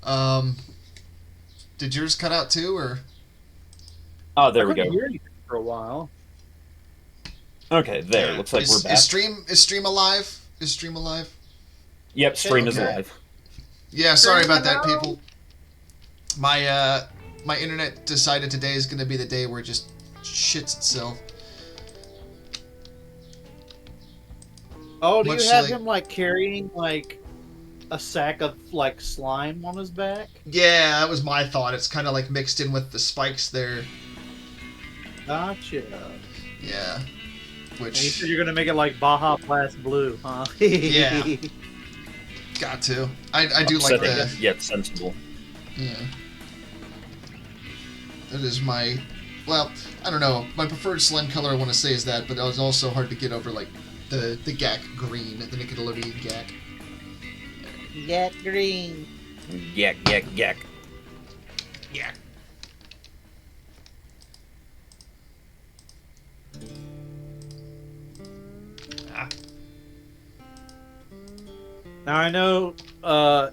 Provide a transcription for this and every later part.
Um, did yours cut out too, or Oh, I there we couldn't go. hear you for a while. Okay, there. yeah? Looks like we're back. Is stream alive? Is stream alive? Yep, stream is Okay. alive. Yeah, sorry Stream about it that, out. people. My internet decided today is gonna be the day where it just shits itself. Oh, do you Much have like him like carrying like a sack of like slime on his back? yeah, that was my thought. It's kind of like mixed in with the spikes there. Gotcha. Yeah, And you which said you're gonna make it like Baja Blast Blue, huh? Yeah. got to. I do like Upsetting, the yet sensible. yeah. That is my well, I don't know. My preferred slime color I want to say is that, but it was also hard to get over like the GAC green, the Nickelodeon GAC. Get green. Yak, yak, yak. Yeah. Ah. Now I know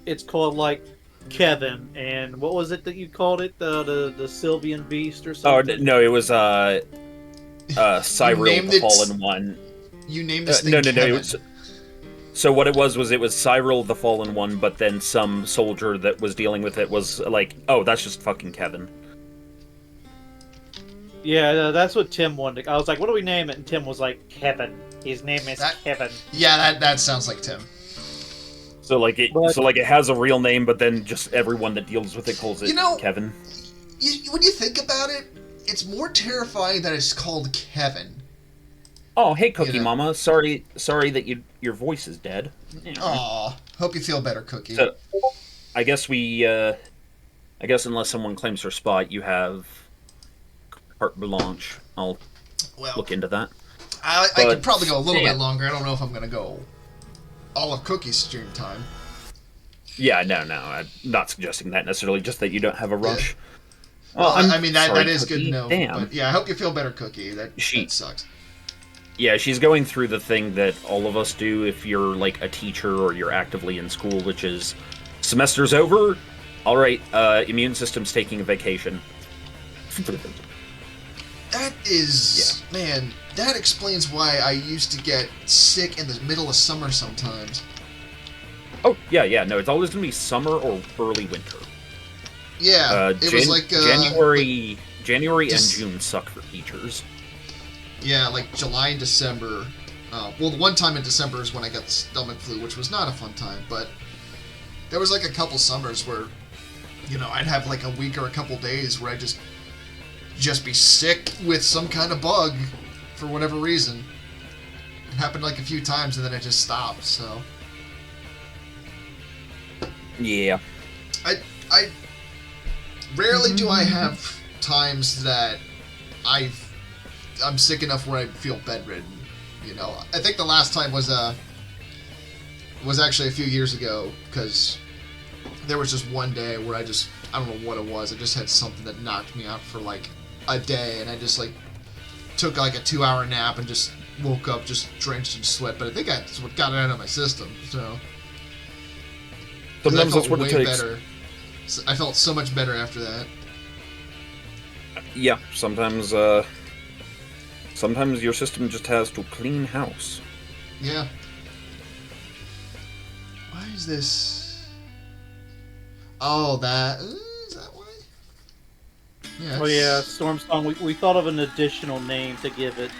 it's called like Kevin, and what was it that you called it? The Sylvian Beast or Oh, something? no, it was, You Cyril named the it. Fallen One. You named this thing No, no, no, it Kevin. was... So what it was Cyril the Fallen One, but then some soldier that was dealing with it was like, oh, that's just fucking Kevin. Yeah, that's what Tim wanted. I was like, what do we name it? And Tim was like, Kevin. His name is That- Kevin. Yeah, that sounds like Tim. But So it has a real name, but then just everyone that deals with it calls it You know- Kevin. When you think about it, it's more terrifying that it's called Kevin. Oh, hey, Cookie You know. Mama. Sorry that your voice is dead. Aw, hope you feel better, Cookie. So, I guess I guess unless someone claims her spot, you have carte blanche. I'll well, look into that. I but- could probably go a little yeah. bit longer. I don't know if I'm gonna go all of Cookie's stream time. Yeah, no, I'm not suggesting that necessarily. Just that you don't have a rush. Well, I'm I mean that sorry, is good Cookie. to know. Damn. But yeah, I hope you feel better, Cookie. That She- sucks. Yeah, she's going through the thing that all of us do if you're like a teacher or you're actively in school, which is semester's over. All right, immune system's taking a vacation. That is man. That explains why I used to get sick in the middle of summer sometimes. Oh yeah, no, it's always gonna be summer or early winter. Yeah, it was like January and just- June suck for teachers. Yeah, like July and December. Well, the one time in December is when I got the stomach flu, which was not a fun time. But there was like a couple summers where, I'd have like a week or a couple days where I'd just be sick with some kind of bug for whatever reason. It happened like a few times, and then it just stopped. So Yeah. I rarely do I have times that I'm sick enough where I feel bedridden. I think the last time was actually a few years ago, because there was just one day where I don't know what it was. I just had something that knocked me out for like a day, and I just like took like a 2-hour nap and just woke up just drenched in sweat. But I think that's what got it out of my system. So 'cause Sometimes I that's felt what it way takes. better. I felt so much better after that. Yeah, sometimes your system just has to clean house. Yeah. Why is this? Oh, is that why? Yeah. oh yeah, Storm Song. We thought of an additional name to give it: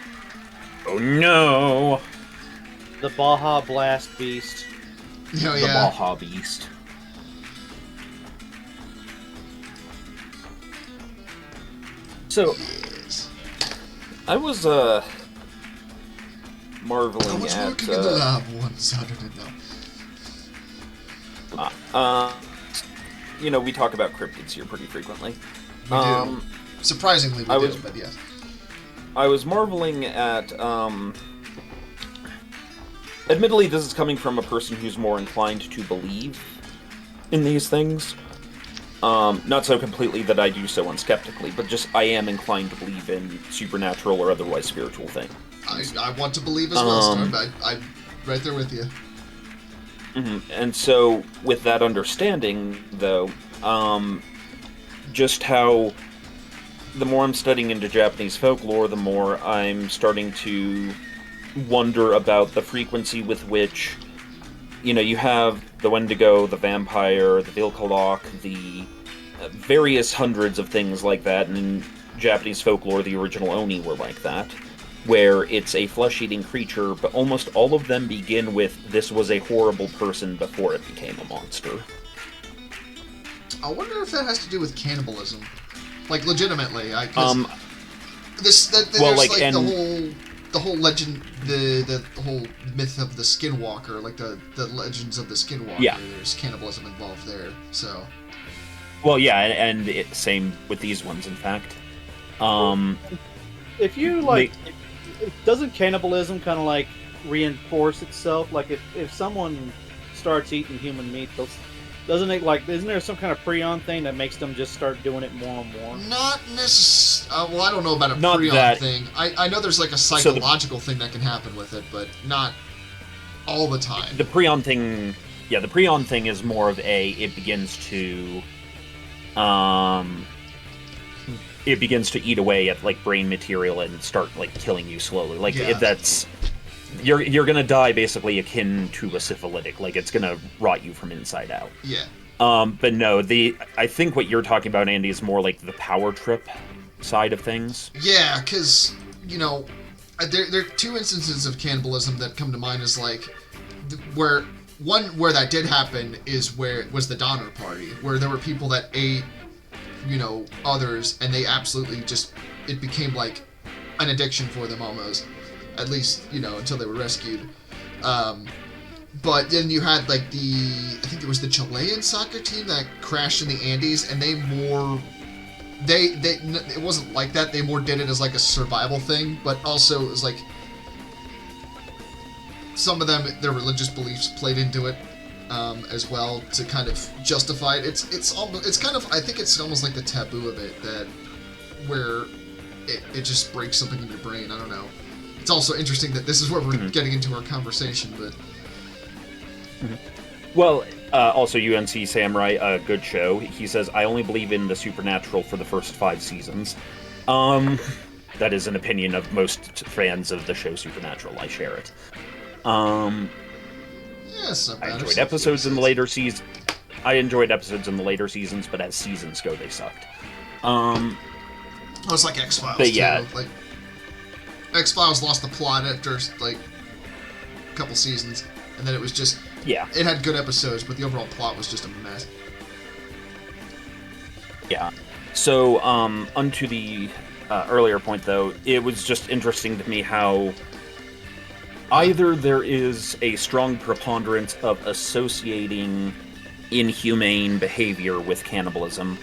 Oh no! the Baja Blast Beast. Oh, The yeah. Baja Beast. So, Yes. I was I marveling was at working in the lab one Saturday night. we talk about cryptids here pretty frequently. We do. Surprisingly, we I do, was- but yes. I was marveling at admittedly this is coming from a person who's more inclined to believe in these things. Not so completely that I do so unskeptically, but just I am inclined to believe in supernatural or otherwise spiritual things. I want to believe as well, Um, Storm. I'm right there with you. And so, with that understanding, though, just how the more I'm studying into Japanese folklore, the more I'm starting to wonder about the frequency with which, you have the Wendigo, the vampire, the Vilkalok, the various hundreds of things like that, and in Japanese folklore, the original Oni were like that, where it's a flesh-eating creature, but almost all of them begin with, this was a horrible person before it became a monster. I wonder if that has to do with cannibalism. Like, legitimately, there's the whole legend, the whole myth of the Skinwalker, like the legends of the Skinwalker. Yeah. There's cannibalism involved there, so. Well, yeah, and same with these ones, in fact. If you doesn't cannibalism kind of reinforce itself? Like if someone starts eating human meat, isn't there some kind of prion thing that makes them just start doing it more and more? Not necessarily. Well, I don't know about a not prion that. thing. I know there's like a psychological thing that can happen with it, but not all the time. The prion thing, the prion thing is more of it begins to, eat away at brain material and start killing you slowly. That's. You're gonna die basically akin to a syphilitic. It's gonna rot you from inside out. Yeah. But no, I think what you're talking about, Andy, is more like the power trip side of things. Yeah, because there are two instances of cannibalism that come to mind as where that did happen is where it was the Donner Party, where there were people that ate others, and they absolutely it became like an addiction for them almost. At least, until they were rescued. But then you had, I think it was the Chilean soccer team that crashed in the Andes, and it wasn't like that. They more did it as, a survival thing, but also it was, some of them, their religious beliefs played into it, as well, to kind of justify it. It's almost, I think it's almost like the taboo of it, where it just breaks something in your brain. I don't know. It's also interesting that this is where we're getting into our conversation, but... Well, also UNC Samurai, a good show. He says, I only believe in the supernatural for the first 5 seasons. That is an opinion of most fans of the show Supernatural. I share it. Yes, I enjoyed episodes in the later seasons. I enjoyed episodes in the later seasons, but as seasons go, they sucked. It's like X-Files, but yeah. too. X-Files lost the plot after, a couple seasons, and then it was just... Yeah. It had good episodes, but the overall plot was just a mess. Yeah. So, onto the earlier point, though, it was just interesting to me how either there is a strong preponderance of associating inhumane behavior with cannibalism,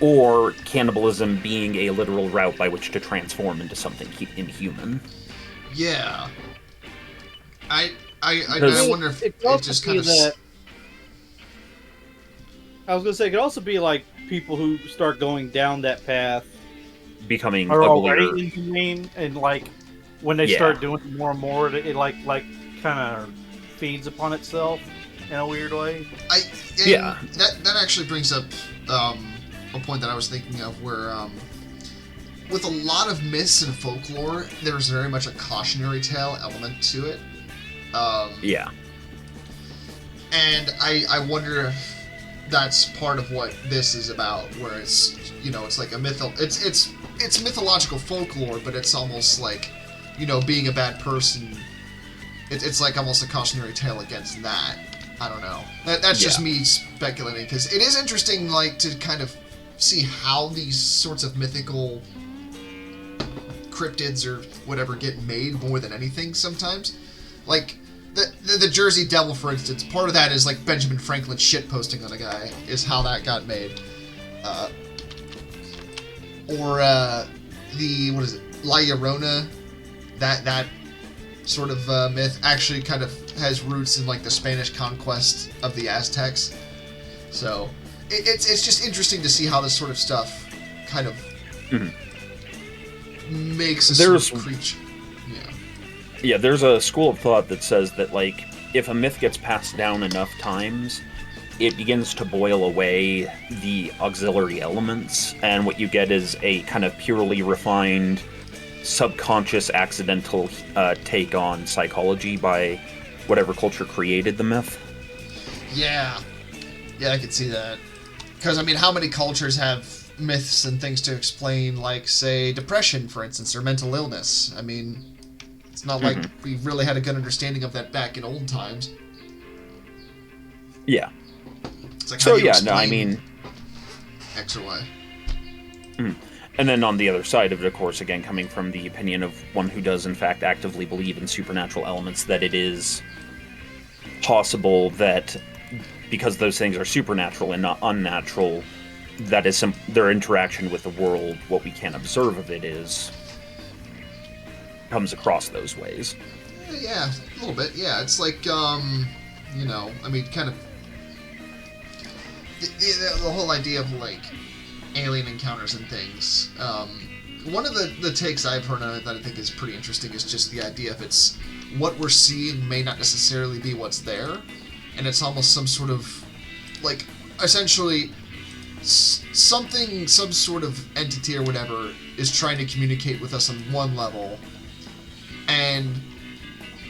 or cannibalism being a literal route by which to transform into something inhuman. Yeah. I wonder if it just kind of... I was going to say, it could also be people who start going down that path becoming are uglier. Already inhumane, and when they start doing it more and more, it kind of feeds upon itself in a weird way. That actually brings up a point that I was thinking of, where with a lot of myths and folklore, there's very much a cautionary tale element to it. And I wonder if that's part of what this is about, where it's it's like a it's mythological folklore, but it's almost like being a bad person. It's like almost a cautionary tale against that. I don't know. That's just me speculating, because it is interesting to kind of see how these sorts of mythical cryptids or whatever get made more than anything sometimes. The Jersey Devil, for instance, part of that is Benjamin Franklin shitposting on a guy, is how that got made. Or what is it, La Llorona, that sort of myth actually kind of has roots in the Spanish conquest of the Aztecs. So it's just interesting to see how this sort of stuff kind of makes a sort of creature. Yeah, there's a school of thought that says that if a myth gets passed down enough times, it begins to boil away the auxiliary elements, and what you get is a kind of purely refined, subconscious, accidental take on psychology by whatever culture created the myth. Yeah. Yeah, I could see that. Because, I mean, how many cultures have myths and things to explain, like, say, depression, for instance, or mental illness? I mean, it's not like we really had a good understanding of that back in old times. Yeah. It's like, So, yeah, no, I mean... X or Y. And then on the other side of it, of course, again, coming from the opinion of one who does, in fact, actively believe in supernatural elements, that it is possible that because those things are supernatural and not unnatural, that is their interaction with the world, what we can observe of it is, comes across those ways. Yeah, a little bit, yeah. It's like, you know, I mean, kind of, the whole idea of, like, alien encounters and things. One of the takes I've heard on it that I think is pretty interesting is just the idea of it's what we're seeing may not necessarily be what's there, and it's almost some sort of, like, essentially something, some sort of entity or whatever is trying to communicate with us on one level, and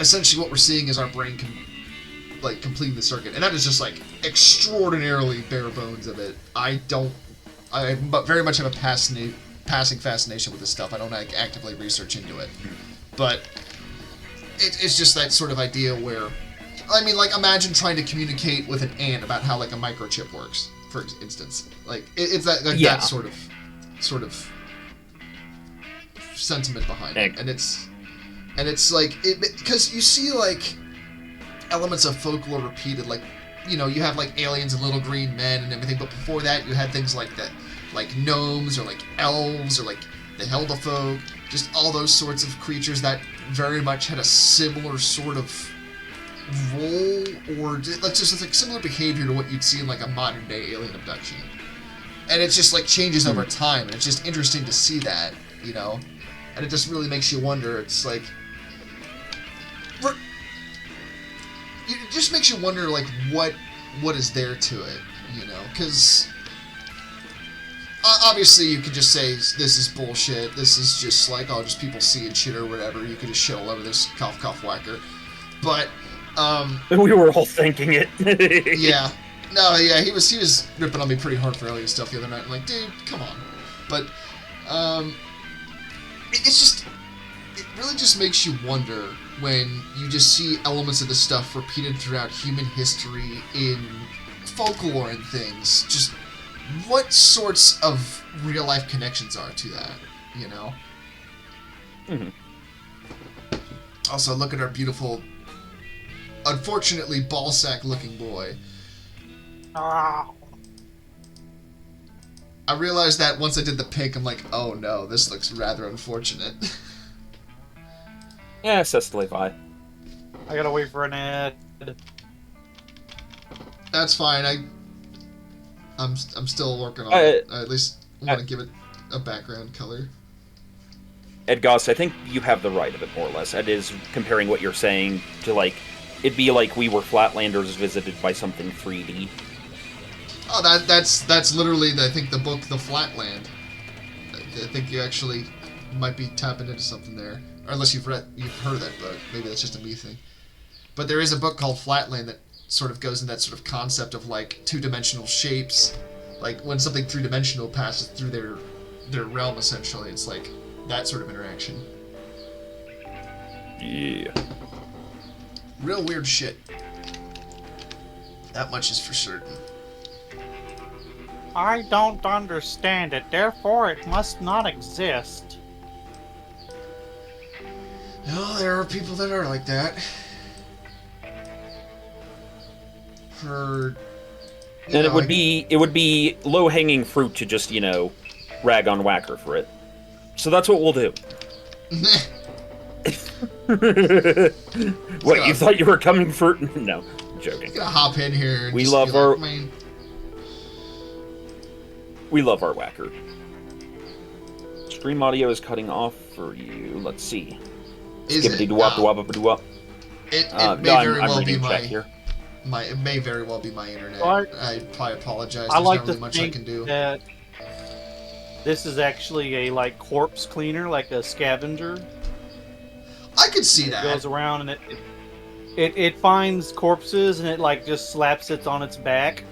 essentially what we're seeing is our brain completing the circuit, and that is just, like, extraordinarily bare bones of it. I very much have a passing fascination with this stuff. I don't, like, actively research into it, but it's just that sort of idea where, I mean, like, imagine trying to communicate with an ant about how, like, a microchip works, for instance. Like, it's that, like, that sort of sentiment behind it, and it's like, because you see, like, elements of folklore repeated, like, you know, you have, like, aliens and little green men and everything, but before that you had things like that, like gnomes or, like, elves or, like, the Heldefolk, just all those sorts of creatures that very much had a similar sort of role, or let's just like similar behavior to what you'd see in, like, a modern day alien abduction. And it just, like, changes over time, and it's just interesting to see that, you know, and it just really makes you wonder. It's like, it just makes you wonder, like, what is there to it, you know, because obviously you could just say this is bullshit, this is just like, oh, just people seeing shit or whatever, you could just shit all over this cough cough whacker, but we were all thinking it. yeah, no, yeah, he was ripping on me pretty hard for alien stuff the other night. I'm like, dude, come on. But it really just makes you wonder when you just see elements of this stuff repeated throughout human history in folklore and things. Just what sorts of real life connections are to that, you know? Also, look at our beautiful, unfortunately, ballsack looking boy. I realized that once I did the pink, I'm like, oh no, this looks rather unfortunate. Yeah, Cecily, bye. I gotta wait for an ad. That's fine. I'm still working on it. I at least want to give it a background color. Ed Goss, I think you have the right of it, more or less. It is comparing what you're saying to, like, it'd be like we were Flatlanders visited by something 3D. Oh, that's literally, I think, the book The Flatland. I think you actually might be tapping into something there. Or unless you've heard of that book. Maybe that's just a me thing. But there is a book called Flatland that sort of goes in that sort of concept of, like, two-dimensional shapes. Like, when something three-dimensional passes through their realm, essentially, it's like that sort of interaction. Yeah. Real weird shit. That much is for certain. I don't understand it, therefore it must not exist. Well, there are people that are like that. And it would be low-hanging fruit to just, you know, rag on Whacker for it. So that's what we'll do. What, you thought you were coming for... No, I'm joking. I'm gonna hop in here and we just love be our... like, We love our Whacker. Stream audio is cutting off for you. Let's see. Is it? Skippity-doo-wop-doo-wop-doo-wop. It No, may very I'm well be reading chat my here. it may very well be my internet. Well, I probably apologize. I There's like not to really much I think can do. that this is actually a like corpse cleaner, like a scavenger. I could see It that. goes around and it finds corpses and it like just slaps it on its back,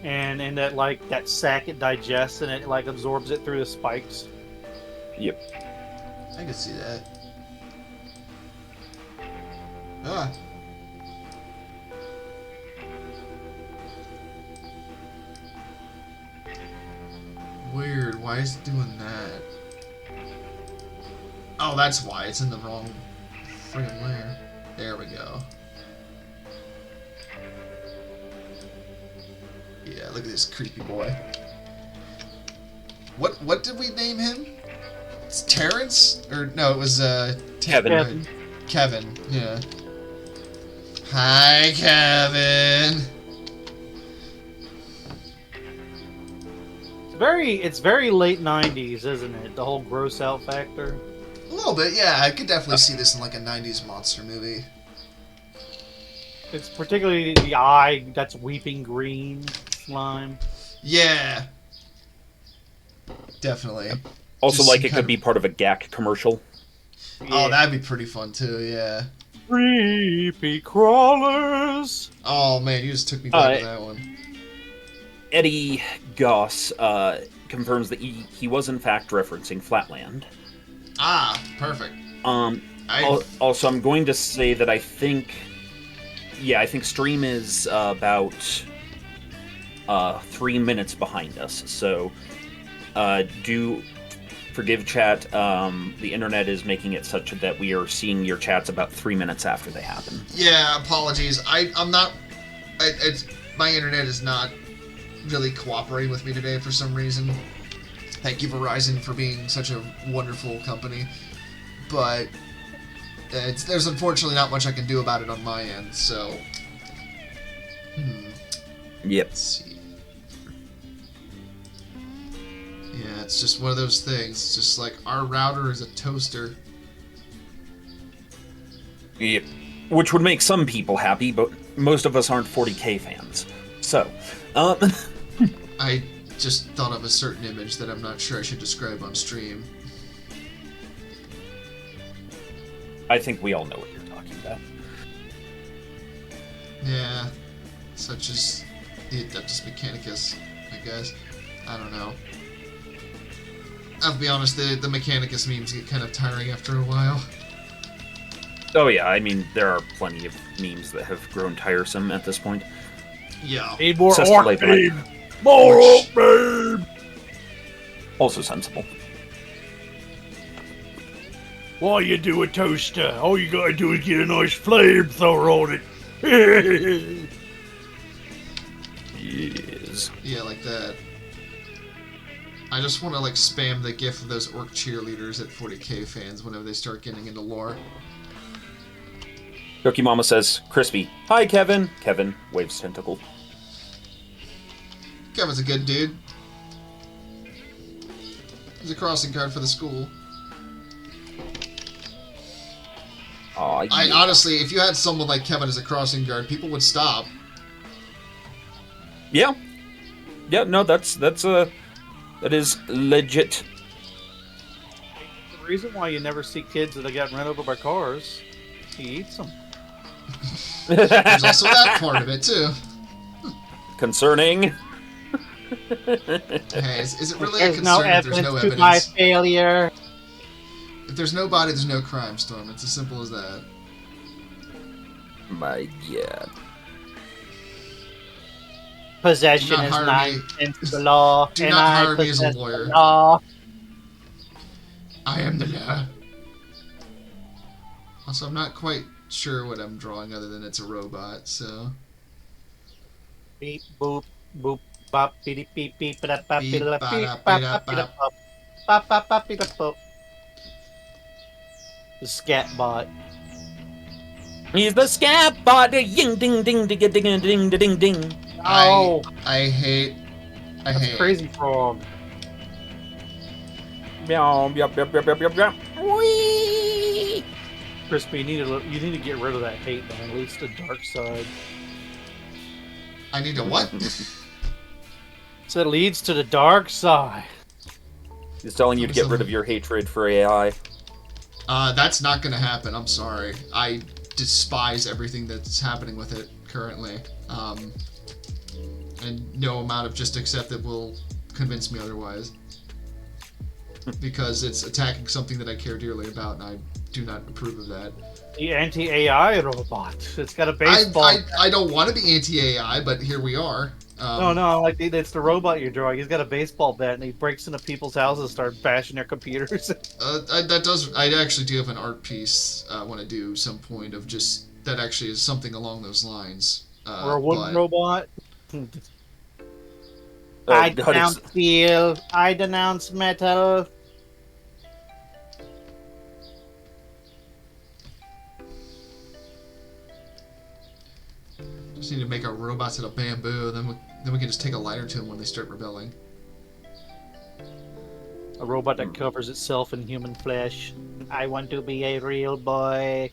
and in that like that sack it digests and it like absorbs it through the spikes. Yep. I could see that. Ah. Weird. Why is it doing that? Oh, that's why. It's in the wrong friggin' layer. There we go. Yeah, look at this creepy boy. What did we name him? It's Terrence? Or no, it was Kevin. Kevin, yeah. Hi, Kevin. It's very late '90s, isn't it? The whole gross out factor. A little bit, yeah. I could definitely see this in like a 90s monster movie. It's particularly the eye that's weeping green slime. Yeah. Definitely. Also, Just like some it kind could of- be part of a GAC commercial. Oh, that'd be pretty fun too, yeah. Creepy crawlers. Oh man, you just took me back to that one. Eddie Goss confirms that he was in fact referencing Flatland. Ah, perfect. Also, I'm going to say that I think Stream is about 3 minutes behind us. So do forgive chat. The internet is making it such that we are seeing your chats about 3 minutes after they happen. Yeah, apologies. I'm not. My internet is not really cooperating with me today for some reason. Thank you, Verizon, for being such a wonderful company. But there's unfortunately not much I can do about it on my end, so... Yep. Let's see. Yeah, it's just one of those things. It's just like, our router is a toaster. Yep. Which would make some people happy, but most of us aren't 40K fans. So, I just thought of a certain image that I'm not sure I should describe on stream. I think we all know what you're talking about. Yeah, such as the Adeptus Mechanicus, I guess. I don't know. I'll be honest, the Mechanicus memes get kind of tiring after a while. Oh yeah, I mean, there are plenty of memes that have grown tiresome at this point. Yeah. Need more Sister orc Levi. babe. More orc babe. Also sensible. While you do a toaster, all you gotta do is get a nice flamethrower on it. Yes. Yeah, like that. I just want to like spam the gif of those orc cheerleaders at 40k fans whenever they start getting into lore. Cookie Mama says, Crispy. Hi, Kevin. Kevin waves tentacle. Kevin's a good dude. He's a crossing guard for the school. Aw, yeah. I honestly, if you had someone like Kevin as a crossing guard, people would stop. Yeah. Yeah, no, that is legit. The reason why you never see kids that have gotten run over by cars, he eats them. There's also that part of it too. Concerning. Hey, is it really a There's no concern if there's evidence no to my evidence? failure. If there's no body, there's no crime, Storm. It's as simple as that. My God. Possession Do not is hire not me. against the law. Do and not I hire me as a possess the lawyer. law. I am the law. Also, I'm not quite sure what I'm drawing other than it's a robot, so... Beep boop boop bop beep beep beep ba bop Beep, beep ba, bop da, beep ba, bop da, bop ba. beep bop bop bop bop beep bop. The scat bot. He's the scat bot. Ding ding ding ding ding ding ding ding ding. Oh, I hate... that's Crazy Frog. Meow, meow, meow, meow, meow, meow, meow. Whee! Crispy, you need to get rid of that hate, man. It leads to dark side. I need to what? So it leads to the dark side. He's telling you to get rid of your hatred for AI. That's not going to happen. I'm sorry. I despise everything that's happening with it currently. And no amount of just accept it will convince me otherwise. Because it's attacking something that I care dearly about, and I do not approve of that. The anti-AI robot. It's got a baseball. I don't want to be anti-AI, but here we are. No, like it's the robot you're drawing. He's got a baseball bat and he breaks into people's houses and starts bashing their computers. I actually do have an art piece I want to do some point of just that actually is something along those lines. Or a wooden robot. I denounce steel. I denounce metal. Just need to make our robots out of bamboo, then we can just take a lighter to them when they start rebelling. A robot that covers itself in human flesh. I want to be a real boy.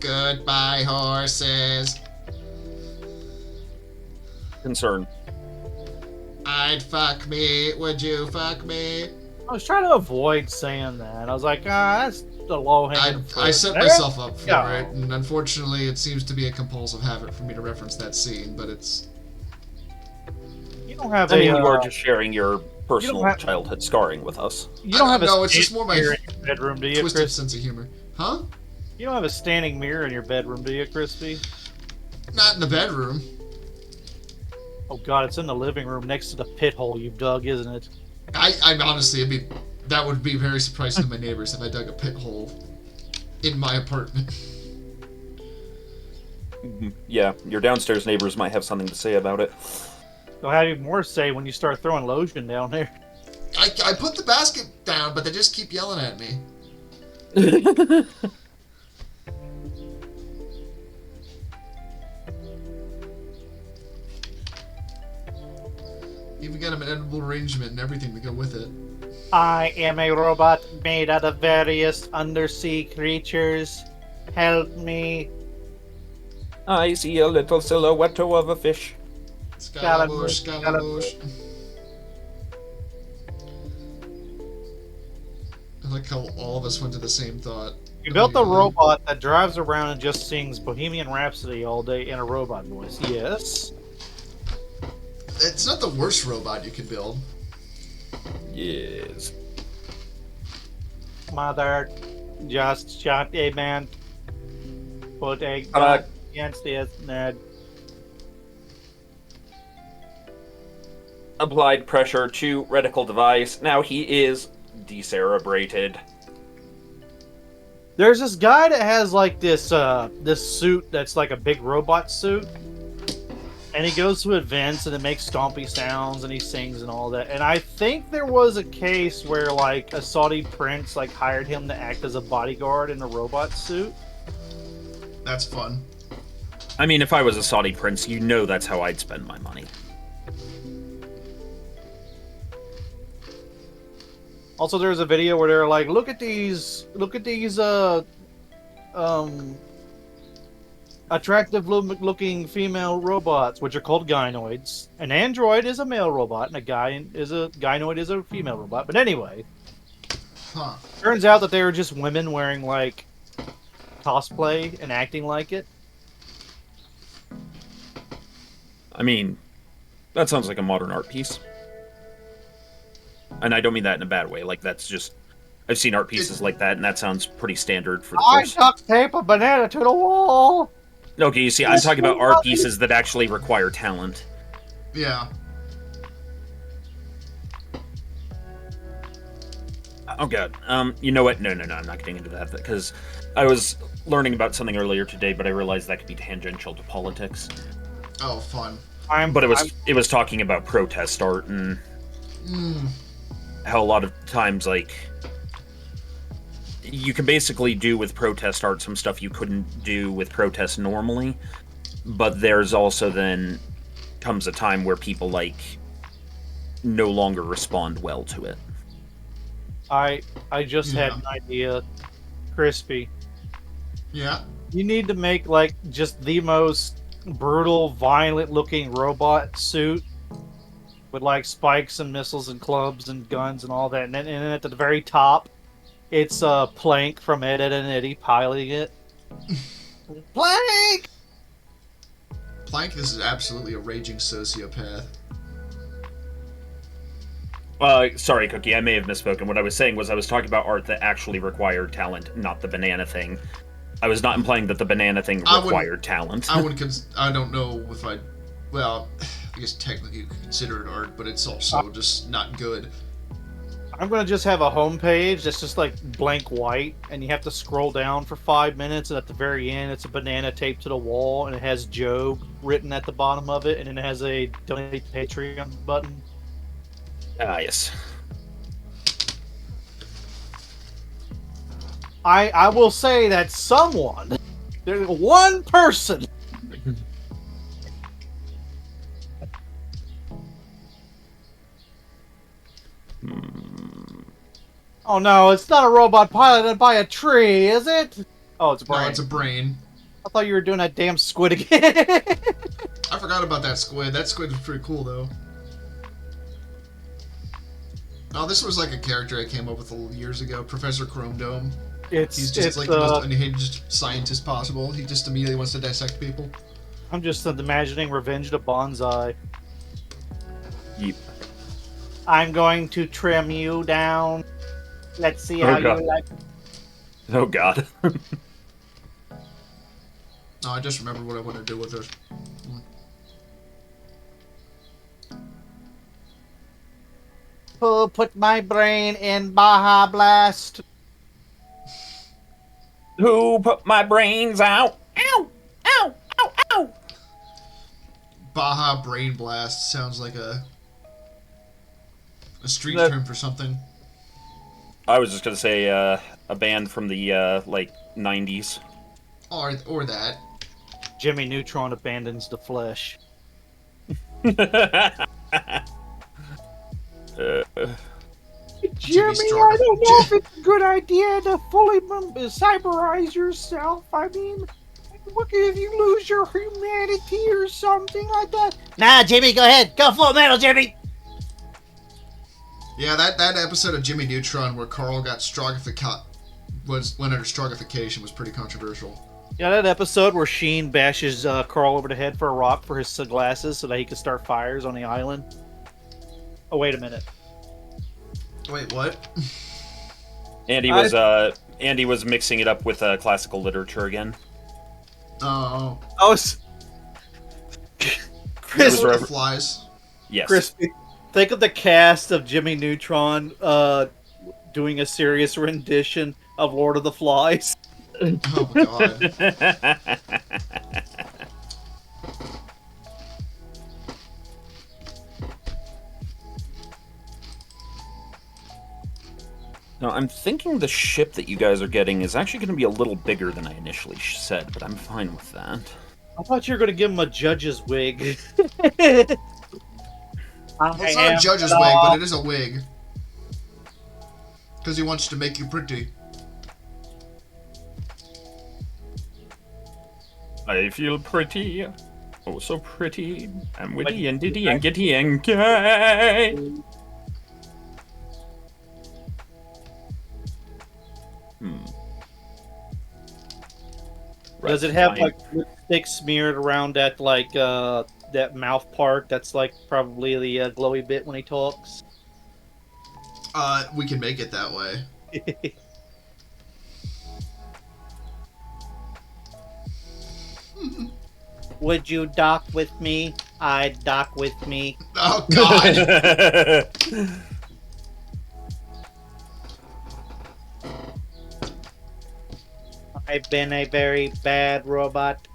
Goodbye, horses. Concern. I'd fuck me. Would you fuck me? I was trying to avoid saying that. I was like, that's the low-hanging fruit. I set myself up for it, and unfortunately it seems to be a compulsive habit for me to reference that scene, but it's... You don't have you are just sharing your personal childhood scarring with us. You don't have no, it's just more my mirror in your bedroom, do you, twisted Chris? sense of humor. Huh? You don't have a standing mirror in your bedroom, do you, Crispy? Not in the bedroom. Oh god, it's in the living room next to the pit hole you've dug, isn't it? I'm honestly, that would be very surprising to my neighbors if I dug a pit hole in my apartment. Yeah, your downstairs neighbors might have something to say about it. They'll have even more to say when you start throwing lotion down there. I put the basket down, but they just keep yelling at me. Even got an edible arrangement and everything to go with it. I am a robot made out of various undersea creatures. Help me. I see a little silhouette of a fish. Scaramouche, Scaramouche. I like how all of us went to the same thought. You built a robot that drives around and just sings Bohemian Rhapsody all day in a robot voice. Yes. It's not the worst robot you can build. Yes. Mother just shot a man. Put a gun against his head. Applied pressure to reticle device. Now he is decerebrated. There's this guy that has like this suit that's like a big robot suit. And he goes to events and it makes stompy sounds and he sings and all that. And I think there was a case where like a Saudi prince like hired him to act as a bodyguard in a robot suit. That's fun. I mean, if I was a Saudi prince, you know that's how I'd spend my money. Also, there's a video where they're like, look at these attractive looking female robots, which are called gynoids. An android is a male robot, and a gynoid is a female robot. But anyway, turns out that they were just women wearing like cosplay and acting like it. I mean, that sounds like a modern art piece. And I don't mean that in a bad way. Like, that's just... I've seen art pieces like that, and that sounds pretty standard for the person. I duct tape a banana to the wall! Okay, you see, I'm talking about art pieces that actually require talent. Yeah. Oh, God. You know what? No, I'm not getting into that, because I was learning about something earlier today, but I realized that could be tangential to politics. Oh, fun. But it was talking about protest art, and... how a lot of times, like, you can basically do with protest art some stuff you couldn't do with protest normally, but there's also then comes a time where people, like, no longer respond well to it. I just had an idea. Crispy, Yeah. You need to make like just the most brutal, violent-looking robot suit with like spikes and missiles and clubs and guns and all that, and then at the very top, it's Plank from Ed, Ed and Eddie piloting it. Plank. Plank is absolutely a raging sociopath. Sorry, Cookie, I may have misspoken. What I was saying was I was talking about art that actually required talent, not the banana thing. I was not implying that the banana thing required talent. I don't know if I... Well, I guess technically you could consider it art, but it's also just not good. I'm gonna just have a homepage that's just like blank white, and you have to scroll down for 5 minutes, and at the very end, it's a banana taped to the wall, and it has Job written at the bottom of it, and it has a donate Patreon button. Ah, yes. I will say that there's one person. Oh no, it's not a robot piloted by a tree, is it? Oh, it's a brain. No, it's a brain. I thought you were doing that damn squid again. I forgot about that squid. That squid was pretty cool, though. Oh, this was like a character I came up with years ago. Professor Chrome Dome. He's just like the most unhinged scientist possible. He just immediately wants to dissect people. I'm just imagining Revenge the Bonsai. Yep. I'm going to trim you down. Let's see how you like. Oh God. No, I just remembered what I want to do with this. Who put my brain in Baja Blast? Who put my brains out? Ow! Ow! Ow! Ow! Baja Brain Blast sounds like a street term for something. I was just gonna say a band from the like 90s. Or that. Jimmy Neutron abandons the flesh. Jimmy, I don't know if it's a good idea to fully cyberize yourself. I mean, what if you lose your humanity or something like that? Nah, Jimmy, go ahead. Go full metal, Jimmy. Yeah, that episode of Jimmy Neutron where Carl got went under stroggification was pretty controversial. Yeah, that episode where Sheen bashes Carl over the head for a rock for his sunglasses so that he could start fires on the island. Oh, wait a minute. Wait, what? Andy was mixing it up with classical literature again. Oh. Oh, Chris Flies. Yes. Crispy. Think of the cast of Jimmy Neutron doing a serious rendition of Lord of the Flies. Oh my God. Now, I'm thinking the ship that you guys are getting is actually going to be a little bigger than I initially said, but I'm fine with that. I thought you were going to give him a judge's wig. It's not a judge's wig, but it is a wig. Because he wants to make you pretty. I feel pretty. Oh, so pretty. I'm witty and diddy and giddy and gay. Does it have like lipstick smeared around that like that mouth part? That's like probably the glowy bit when he talks. We can make it that way. Would you dock with me? I'd dock with me. Oh God. I've been a very bad robot.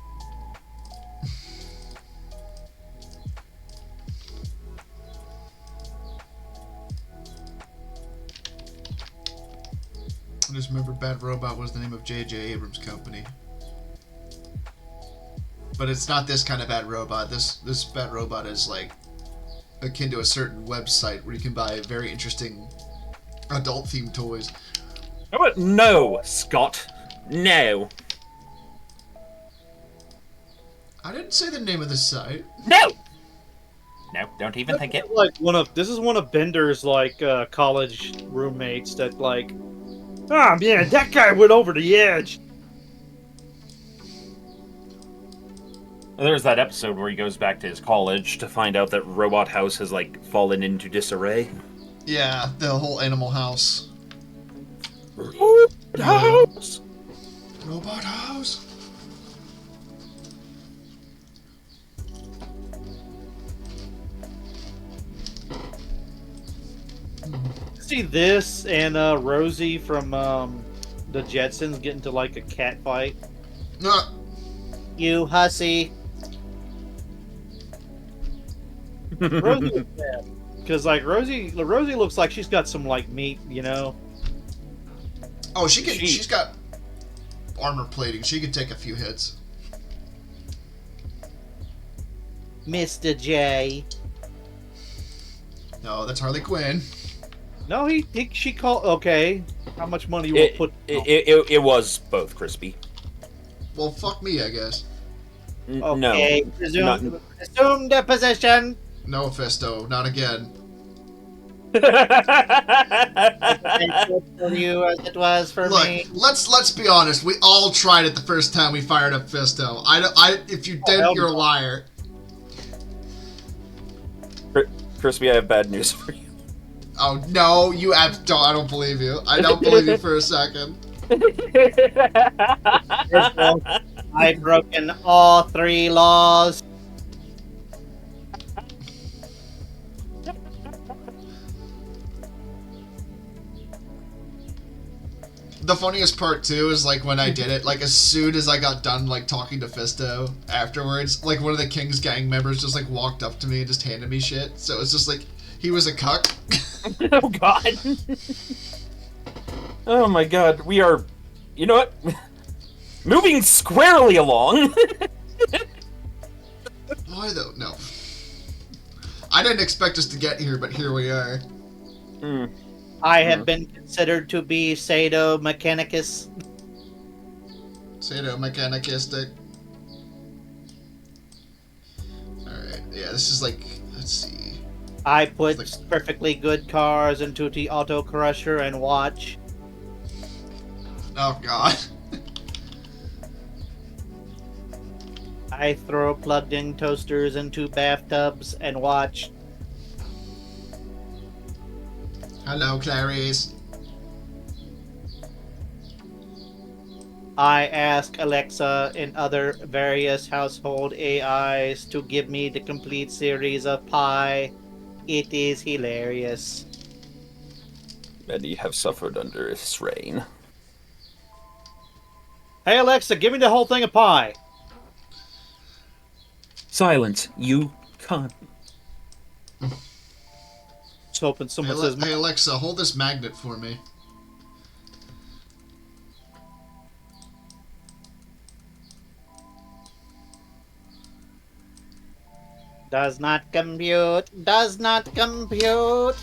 I just remember Bad Robot was the name of J.J. Abrams' company. But it's not this kind of Bad Robot. This Bad Robot is like akin to a certain website where you can buy very interesting adult-themed toys. How about no, Scott? No. I didn't say the name of the site. No! No, don't even think it. Like this is one of Bender's like college roommates that like, ah man, that guy went over the edge. There's that episode where he goes back to his college to find out that Robot House has like fallen into disarray. Yeah, the whole Animal House. House. Robot House. See this and Rosie from the Jetsons get into like a cat fight. You hussy. Rosie, because like Rosie looks like she's got some like meat, you know. Oh, she's got armor plating. She could take a few hits. Mr. J. No, that's Harley Quinn. No, she called. Okay, how much money you want to put? It was both, Krispy. Well, fuck me, I guess. Okay, No. resume the position. No, Fisto, not again. For you as it was for Look, me. let's be honest. We all tried it the first time we fired up Fisto. If you didn't, you're a liar. Krispy, I have bad news for you. Oh no, I don't believe you. I don't believe you for a second. I've broken all 3 laws. The funniest part too is like when I did it, like as soon as I got done like talking to Fisto afterwards, like one of the King's gang members just like walked up to me and just handed me shit. So it's just like he was a cuck. Oh god. Oh my god, we are, you know what? Moving squarely along. I don't know. I didn't expect us to get here, but here we are. I have been considered to be sadomechanicus. Sadomechanistic. Alright, yeah, this is like, let's see. I put perfectly good cars into the auto crusher and watch. Oh god. I throw plugged-in toasters into bathtubs and watch. Hello, Clarice. I ask Alexa and other various household AIs to give me the complete series of pie. It is hilarious. Many have suffered under its reign. Hey Alexa, give me the whole thing of pie. Silence, you cunt. Just hoping someone says, Hey Alexa, hold this magnet for me. does not compute, does not compute.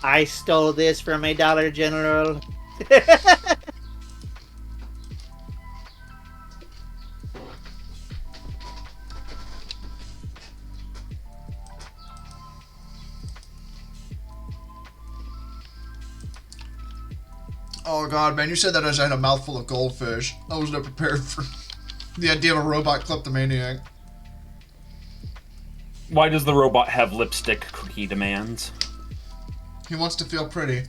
I stole this from a Dollar General. Oh god, man, you said that as I had a mouthful of goldfish. I was not prepared for the idea of a robot kleptomaniac. Why does the robot have lipstick cookie demands? He wants to feel pretty.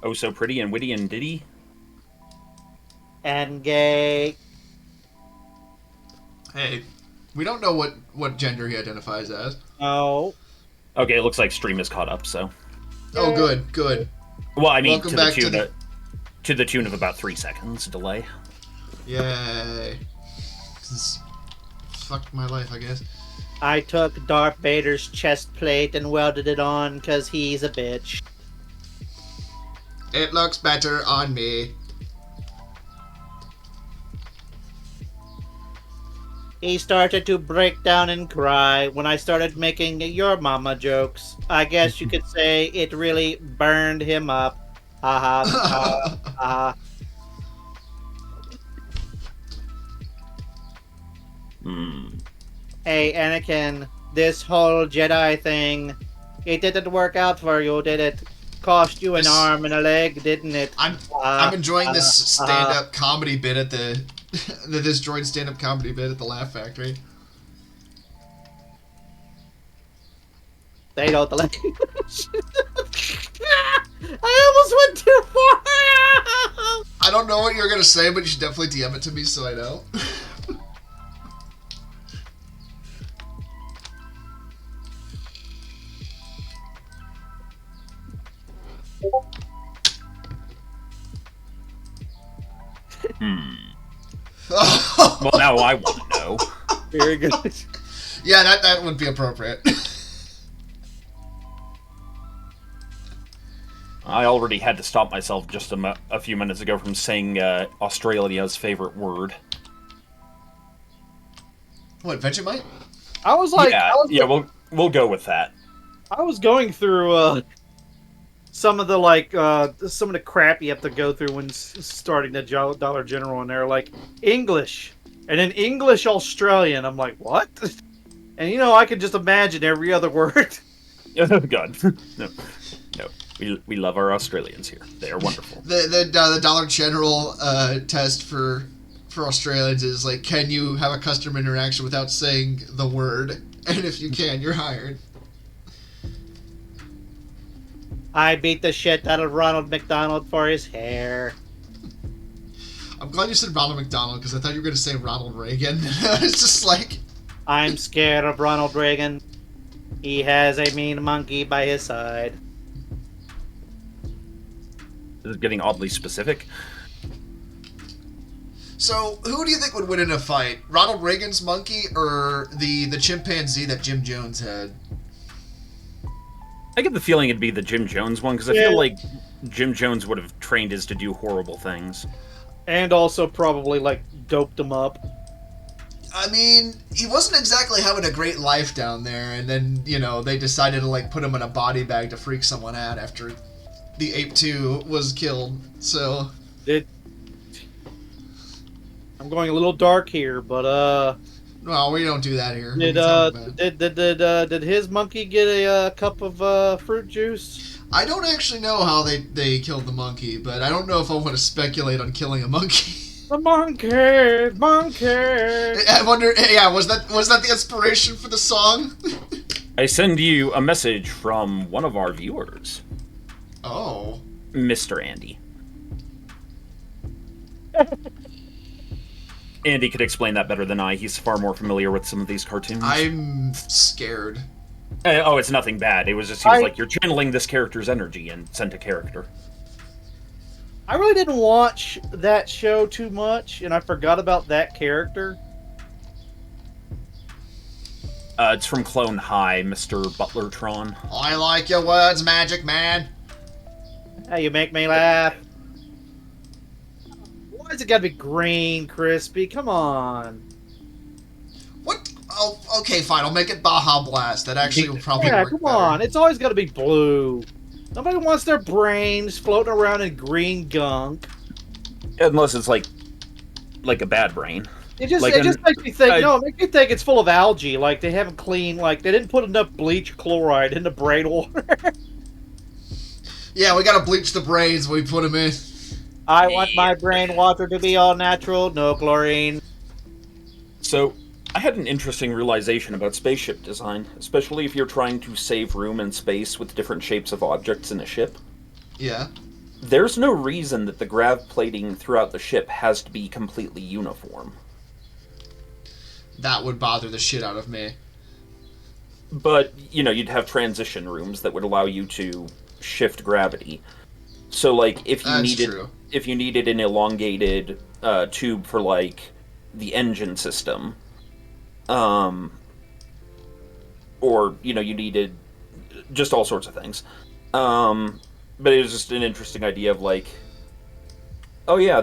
Oh, so pretty and witty and ditty? And gay. Hey, we don't know what gender he identifies as. Oh. Okay, it looks like stream is caught up, so. Oh, good, good. Well, I mean, Welcome back to the tune of about 3 seconds delay. Yay. Fuck my life, I guess. I took Darth Vader's chest plate and welded it on because he's a bitch. It looks better on me. He started to break down and cry when I started making your mama jokes. I guess you could say it really burned him up. Ha ha ha ha. Hmm. Hey, Anakin, this whole Jedi thing, it didn't work out for you, did it? Cost you an arm and a leg, didn't it? I'm enjoying this stand-up comedy bit at the this droid stand-up comedy bit at the Laugh Factory. They don't like. I almost went too far. I don't know what you're gonna say, but you should definitely DM it to me so I know. Well, now I want to know. Very good. Yeah, that would be appropriate. I already had to stop myself just a few minutes ago from saying Australia's favorite word. What, Vegemite? I was like, we'll go with that. I was going through some of the crap you have to go through when starting the Dollar General, and they're like English, and then English Australian. I'm like, what? And I could just imagine every other word. Oh God, no. We love our Australians here. They are wonderful. The Dollar General test for Australians is like, can you have a customer interaction without saying the word? And if you can, you're hired. I beat the shit out of Ronald McDonald for his hair. I'm glad you said Ronald McDonald because I thought you were going to say Ronald Reagan. It's just like... I'm scared of Ronald Reagan. He has a mean monkey by his side. This is getting oddly specific. So, who do you think would win in a fight? Ronald Reagan's monkey or the chimpanzee that Jim Jones had? I get the feeling it'd be the Jim Jones one, because I feel like Jim Jones would have trained his to do horrible things. And also probably, doped him up. I mean, he wasn't exactly having a great life down there, and then, they decided to, put him in a body bag to freak someone out after the Ape 2 was killed, so... I'm going a little dark here, but, No, we don't do that here. Did his monkey get a cup of fruit juice? I don't actually know how they killed the monkey, but I don't know if I want to speculate on killing a monkey. The monkey. I wonder. Yeah, was that the inspiration for the song? I send you a message from one of our viewers. Oh, Mr. Andy. Andy could explain that better than I. He's far more familiar with some of these cartoons. I'm scared. Oh, it's nothing bad. It was just, he was like, you're channeling this character's energy, and sent a character. I really didn't watch that show too much, and I forgot about that character. It's from Clone High, Mr. Butlertron. I like your words, Magic Man. How you make me laugh. Why's it gotta be green, Krispy? Come on. What? Oh, okay, fine. I'll make it Baja Blast. That actually will probably work come better. on. It's always gotta be blue. Nobody wants their brains floating around in green gunk. Unless it's like a bad brain. It just makes me think. It makes me think it's full of algae. Like they haven't cleaned. Like they didn't put enough bleach chloride in the brain water. Yeah, we gotta bleach the brains when we put them in. I want my brain water to be all natural, no chlorine. So, I had an interesting realization about spaceship design, especially if you're trying to save room and space with different shapes of objects in a ship. Yeah. There's no reason that the grav plating throughout the ship has to be completely uniform. That would bother the shit out of me. But, you'd have transition rooms that would allow you to shift gravity. So, if you needed an elongated tube for, the engine system, or, you needed just all sorts of things. But it was just an interesting idea of, oh yeah,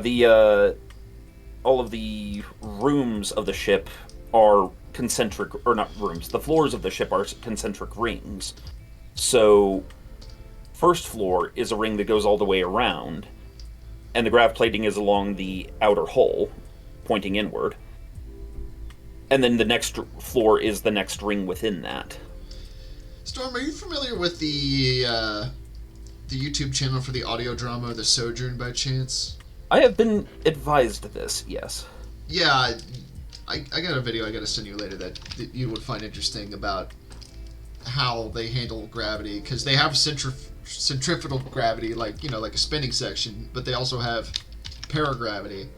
all of the rooms of the ship are concentric, or not rooms, the floors of the ship are concentric rings. So, first floor is a ring that goes all the way around, and the grav plating is along the outer hull, pointing inward. And then the next floor is the next ring within that. Storm, are you familiar with the YouTube channel for the audio drama The Sojourn by chance? I have been advised of this, yes. Yeah, I got a video I got to send you later that you would find interesting about how they handle gravity, because they have centrifugal gravity, like like a spinning section, but they also have paragravity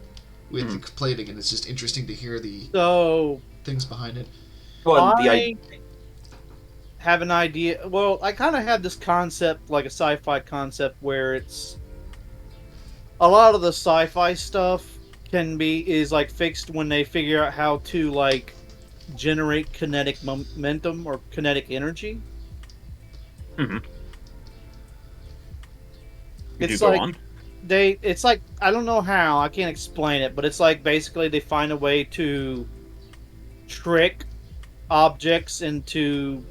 with the plating, and it's just interesting to hear the things behind it. Well, I have an idea. Well, I kind of have this concept, like a sci-fi concept, where it's a lot of the sci-fi stuff is like fixed when they figure out how to like generate kinetic momentum or kinetic energy. Mm-hmm. It's like it's like, I don't know how, I can't explain it, but it's like basically they find a way to trick objects into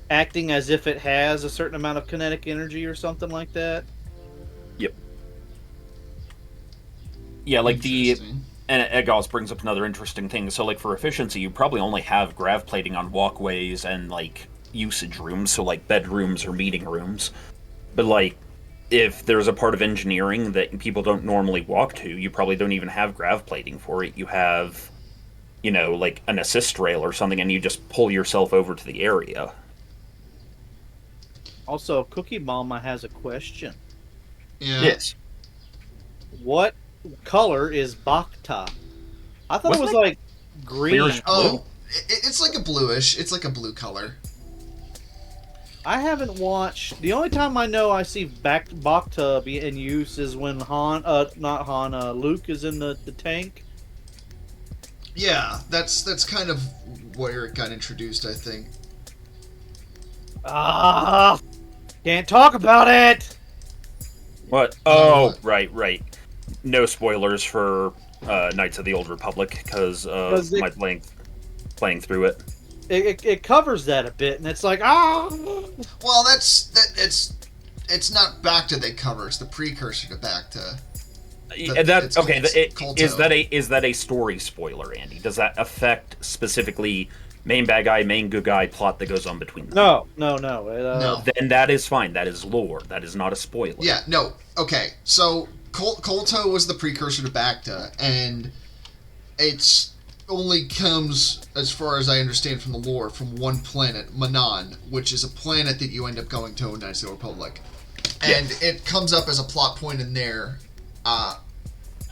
acting as if it has a certain amount of kinetic energy or something like that. Yep. Yeah, like and Eggos brings up another interesting thing. So, like, for efficiency, you probably only have grav plating on walkways and, like, usage rooms, so, like, bedrooms or meeting rooms. But, like, if there's a part of engineering that people don't normally walk to, you probably don't even have grav plating for it. You have, like, an assist rail or something, and you just pull yourself over to the area. Also, Cookie Mama has a question. Yeah. Yes. What color is Bacta? I thought it was like green. Clearish blue? Oh, it's like a bluish. It's like a blue color. I haven't watched. The only time I know I see Bacta be in use is when Luke is in the tank. Yeah, that's kind of where it got introduced, I think. Can't talk about it. What? Oh, right. No spoilers for Knights of the Old Republic because of my playing through it. It covers that a bit, and it's like Well, it's not Bacta they cover. It's the precursor to Bacta. Is that a story spoiler, Andy? Does that affect specifically main bad guy, main good guy plot that goes on between them? No. No. Then that is fine. That is lore. That is not a spoiler. Yeah, no. Okay, so Kolto was the precursor to Bacta, and it's only comes, as far as I understand from the lore, from one planet, Manan, which is a planet that you end up going to in Knights of the Republic. And it comes up as a plot point in there,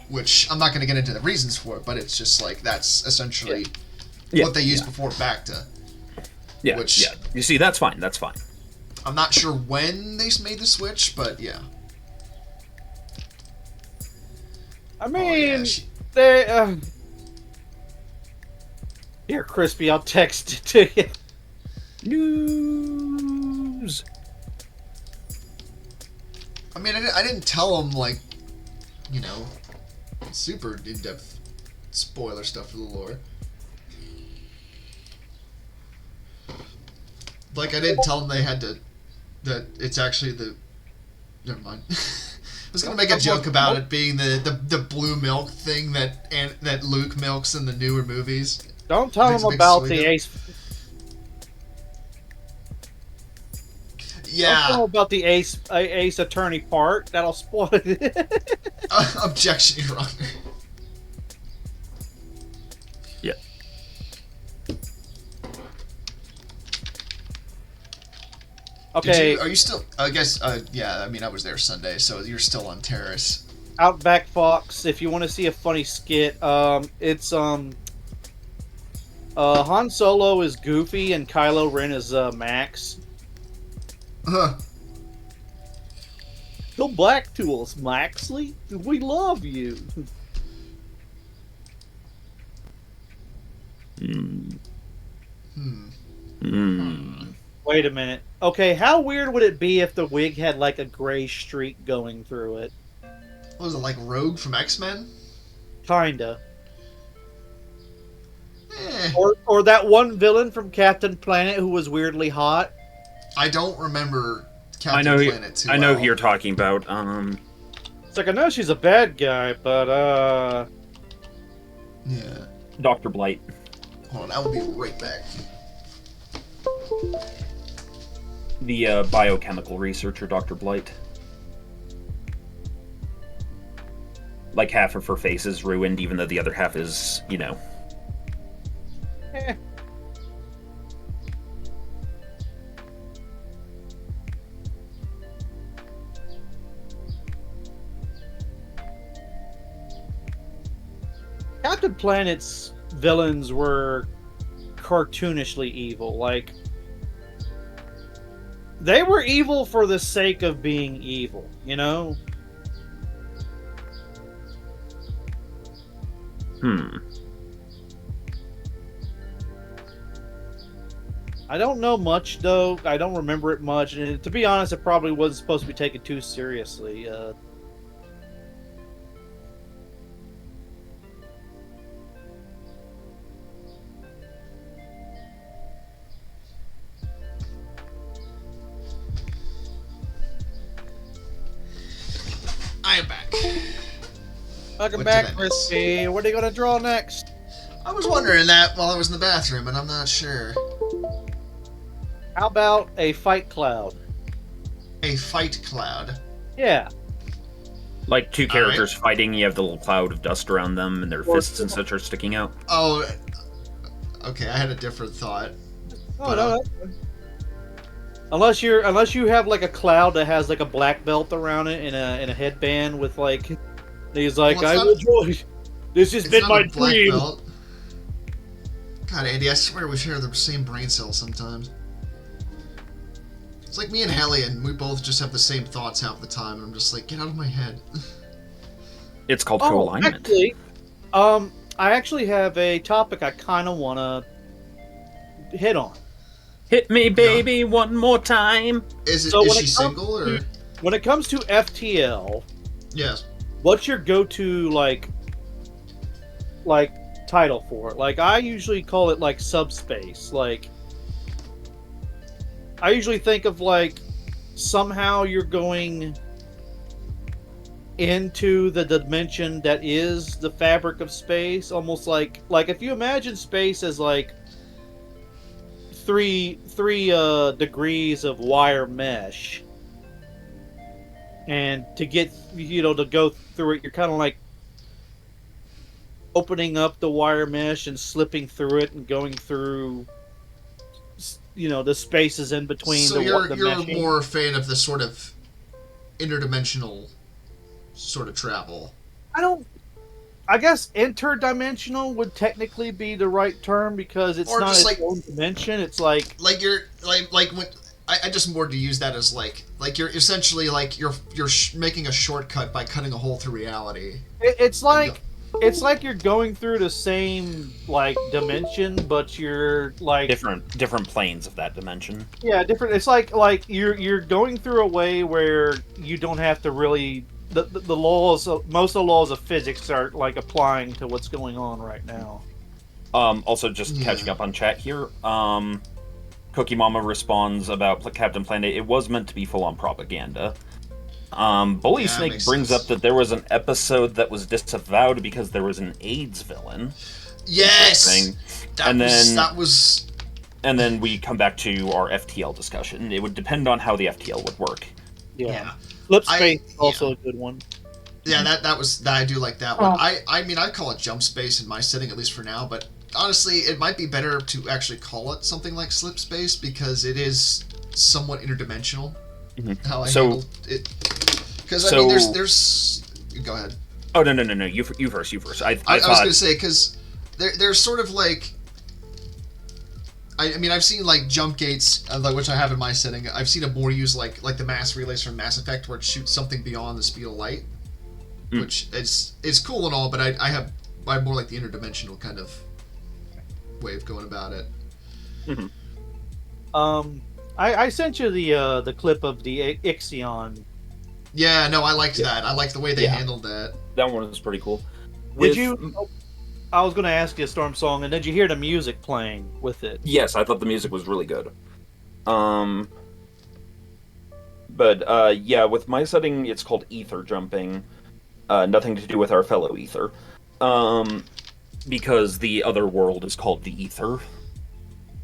which I'm not going to get into the reasons for it, but it's just like that's essentially what they used before Bacta. Yeah, You see, that's fine. I'm not sure when they made the switch, but yeah. I mean, they. Here, Crispy, I'll text it to you. News. I mean, I didn't tell them, like, super in-depth spoiler stuff for the lore. Like, I didn't tell them they had to... that it's actually the... Never mind. I was going to make a joke about it being the blue milk thing that Luke milks in the newer movies. Don't tell them about the Ace... Yeah. Don't tell them about the Ace Attorney part. That'll spoil it. Objection, Your Honor. Yeah. Okay. Are you still... I guess, yeah, I mean, I was there Sunday, so you're still on Terrace. Outback Fox, if you want to see a funny skit, it's, Han Solo is Goofy and Kylo Ren is, Max. Huh. Go back to us, Maxley. We love you. Wait a minute. Okay, how weird would it be if the wig had like a gray streak going through it? What was it, like Rogue from X-Men? Kinda. Eh, Or that one villain from Captain Planet who was weirdly hot. I don't remember I Captain know. Planet too I know well. who you're talking about. It's like I know she's a bad guy, but Yeah. Dr. Blight. Hold on, I will be right back. The biochemical researcher, Dr. Blight. Like, half of her face is ruined, even though the other half is, eh. Captain Planet's villains were cartoonishly evil. Like, they were evil for the sake of being evil, you know? I don't know much, though. I don't remember it much. And to be honest, it probably wasn't supposed to be taken too seriously. I am back. Welcome What back, did I miss? Crispy. What are you going to draw next? I was wondering that while I was in the bathroom, and I'm not sure. How about a fight cloud? A fight cloud. Yeah. Like two characters fighting, you have the little cloud of dust around them, and their fists and such are sticking out. Oh, okay. I had a different thought. Oh, no, that's fine. Unless you have like a cloud that has like a black belt around it and a headband with like he's like Well, it's I not- will join. This has It's been not my a black dream. belt. God, Andy, I swear we share the same brain cells sometimes. It's like me and Hallie, and we both just have the same thoughts half the time, and I'm just like, get out of my head. It's called Oh, co-alignment. actually, I actually have a topic I kind of want to hit on. Hit me, baby, one more time. Is So when she it comes single, or? When it comes to FTL, Yes. what's your go-to like title for it? Like I usually call it like subspace. Like I usually think of like somehow you're going into the dimension that is the fabric of space, almost like if you imagine space as like three degrees of wire mesh, and to get to go through it, you're kind of like opening up the wire mesh and slipping through it and going through the spaces in between So the you're meshing. more a fan of the sort of interdimensional sort of travel. I guess interdimensional would technically be the right term because it's Or not just its like- own dimension. It's like Like you're like when I just more to use that as like you're essentially like you're making a shortcut by cutting a hole through reality. it's like you're going through the same like dimension, but you're like Different planes of that dimension. yeah, different. It's like you're going through a way where you don't have to really the laws most of the laws of physics are like applying to what's going on right now. Also, just catching up on chat here. Cookie Mama responds about Captain Planet. It was meant to be full-on propaganda. Bully Yeah, Snake makes brings sense. up that there was an episode that was disavowed because there was an AIDS villain. Yes. Interesting. That was And then we come back to our FTL discussion. It would depend on how the FTL would work. yeah. Flip space I- is also a good one. Yeah, that I do like that one. I mean I call it jump space in my setting, at least for now, but honestly it might be better to actually call it something like slip space because it is somewhat interdimensional. How I handle it. Because I mean there's go ahead. Oh no! You first. I I was thought gonna say because they're sort of like. I mean, I've seen like jump gates, like which I have in my setting. I've seen it more used like the mass relays from Mass Effect, where it shoots something beyond the speed of light, which is cool and all. But I have more like the interdimensional kind of way of going about it. I sent you the clip of the Ixion. Yeah, no, I liked that. I liked the way they handled that. that one was pretty cool. Did you? I was going to ask you a Storm Song, and did you hear the music playing with it? Yes, I thought the music was really good. But yeah, with my setting, it's called ether jumping. Nothing to do with our fellow ether. Because the other world is called the ether.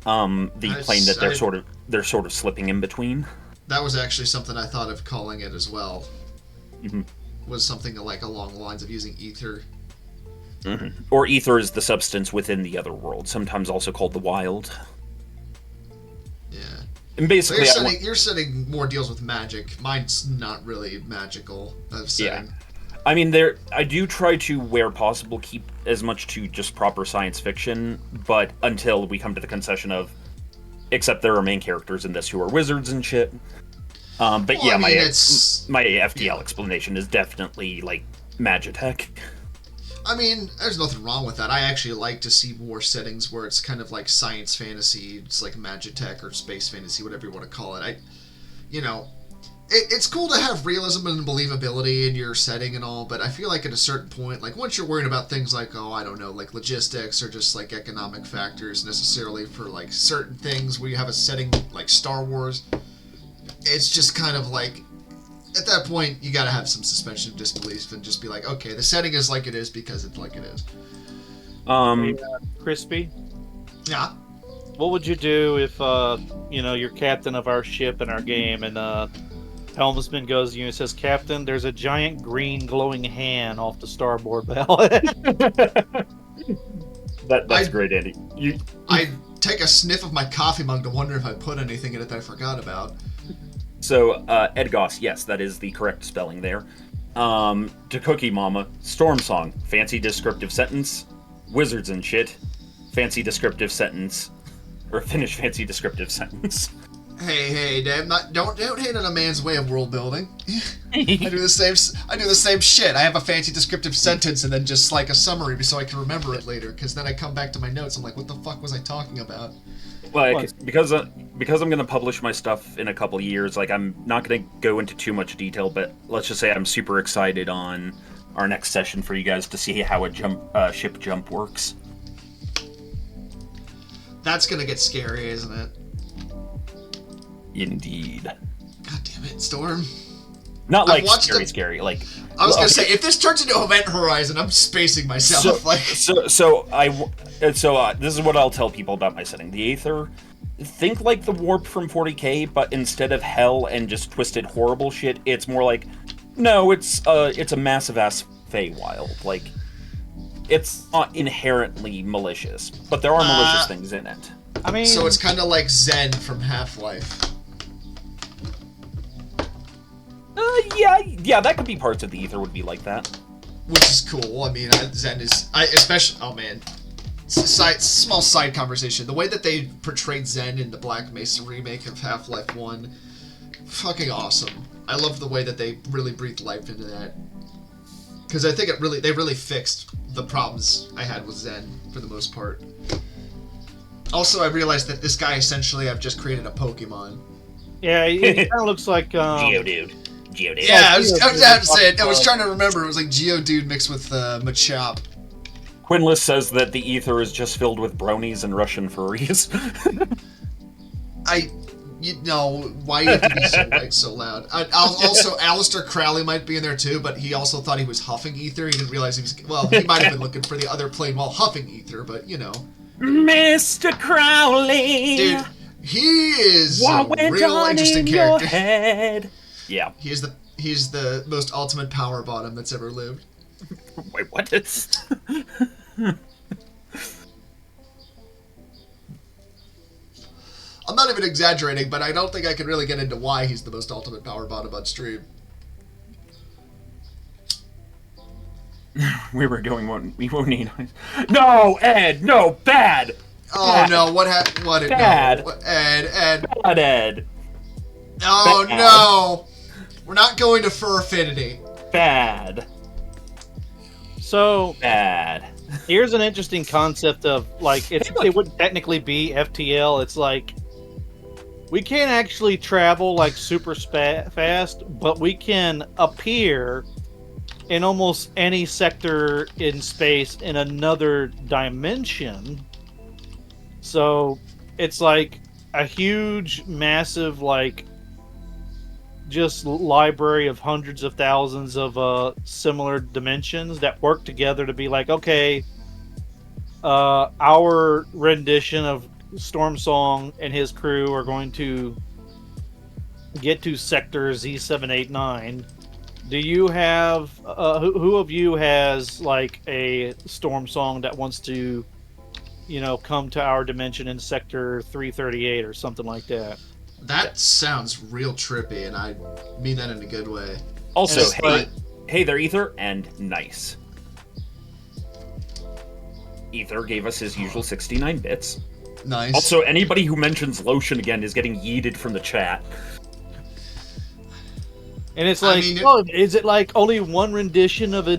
The plane that they're sort of slipping in between. That was actually something I thought of calling it as well. Mm-hmm. Was something like along the lines of using ether. Mm-hmm. Or ether is the substance within the other world, sometimes also called the wild. Yeah. And basically, So you're setting more deals with magic. Mine's not really magical of setting. Yeah. I mean, I do try to, where possible, keep as much to just proper science fiction, but until we come to the concession of, except there are main characters in this who are wizards and shit. But well, yeah, my FTL explanation is definitely, like, Magitech. I mean, there's nothing wrong with that. I actually like to see more settings where it's kind of like science fantasy, it's like Magitech or space fantasy, whatever you want to call it. It's cool to have realism and believability in your setting and all, but I feel like at a certain point, like once you're worrying about things like, like logistics or just like economic factors necessarily for like certain things where you have a setting like Star Wars, it's just kind of like, at that point, you gotta have some suspension of disbelief and just be like, okay, the setting is like it is because it's like it is. Krispy? Yeah? What would you do if, you're captain of our ship in our game and, helmsman goes to you and says, Captain, there's a giant green glowing hand off the starboard bow. That's great, Andy. I take a sniff of my coffee mug to wonder if I put anything in it that I forgot about. So, Edgos, yes, that is the correct spelling there. To Cookie Mama, Storm Song, fancy descriptive sentence, wizards and shit, fancy descriptive sentence, or finish fancy descriptive sentence. Hey, Dave! Don't hate on a man's way of world building. I do the same shit. I have a fancy descriptive sentence and then just like a summary so I can remember it later. Because then I come back to my notes. I'm like, what the fuck was I talking about? Like, because I'm gonna publish my stuff in a couple of years. Like, I'm not gonna go into too much detail, but let's just say I'm super excited on our next session for you guys to see how a ship jump works. That's gonna get scary, isn't it? Indeed. God damn it, Storm. Not like scary, like... I was gonna say, if this turns into Event Horizon, I'm spacing myself. So this is what I'll tell people about my setting. The Aether, think like the Warp from 40K, but instead of hell and just twisted horrible shit, it's more like, no, it's a massive-ass Feywild. Like, it's not inherently malicious, but there are malicious things in it. I mean... So it's kind of like Zen from Half-Life. Yeah, that could be parts of the Ether would be like that. Which is cool. I mean, Zen is... especially... Oh, man. Small side conversation. The way that they portrayed Zen in the Black Mesa remake of Half-Life 1, fucking awesome. I love the way that they really breathed life into that. Because I think they really fixed the problems I had with Zen, for the most part. Also, I realized that this guy, essentially, I've just created a Pokemon. Yeah, it kind of looks like... Geodude. Yeah, I was trying to remember. It was like Geodude mixed with Machop. Quinless says that the ether is just filled with bronies and Russian furries. Why do you have to be so loud? Also, Aleister Crowley might be in there too, but he also thought he was huffing ether. He didn't realize he was... Well, he might have been looking for the other plane while huffing ether, but, Mr. Crowley! Dude, he is a real interesting character. Head? Yeah. He's the most ultimate power bottom that's ever lived. Wait, what? I'm not even exaggerating, but I don't think I can really get into why he's the most ultimate power bottom on stream. We won't need... No, Ed! No, bad! Oh, bad. No, what happened? What? Bad. No. Ed. Bad, Ed. Oh, bad. No! We're not going to Fur Affinity. Bad. So... Bad. Here's an interesting concept of, like, it wouldn't technically be FTL. It's like, we can't actually travel, like, super fast, but we can appear in almost any sector in space in another dimension. So it's like a huge, massive, like, just library of hundreds of thousands of similar dimensions that work together to be like, okay, our rendition of Storm Song and his crew are going to get to sector Z789. Do you have who of you has like a Storm Song that wants to, come to our dimension in sector 338 or something like that? That sounds real trippy, and I mean that in a good way. Also, And it's hey there, Ether, and nice. Ether gave us his usual 69 bits. Nice. Also, anybody who mentions lotion again is getting yeeted from the chat. And it's I like, mean, is it like only one rendition of a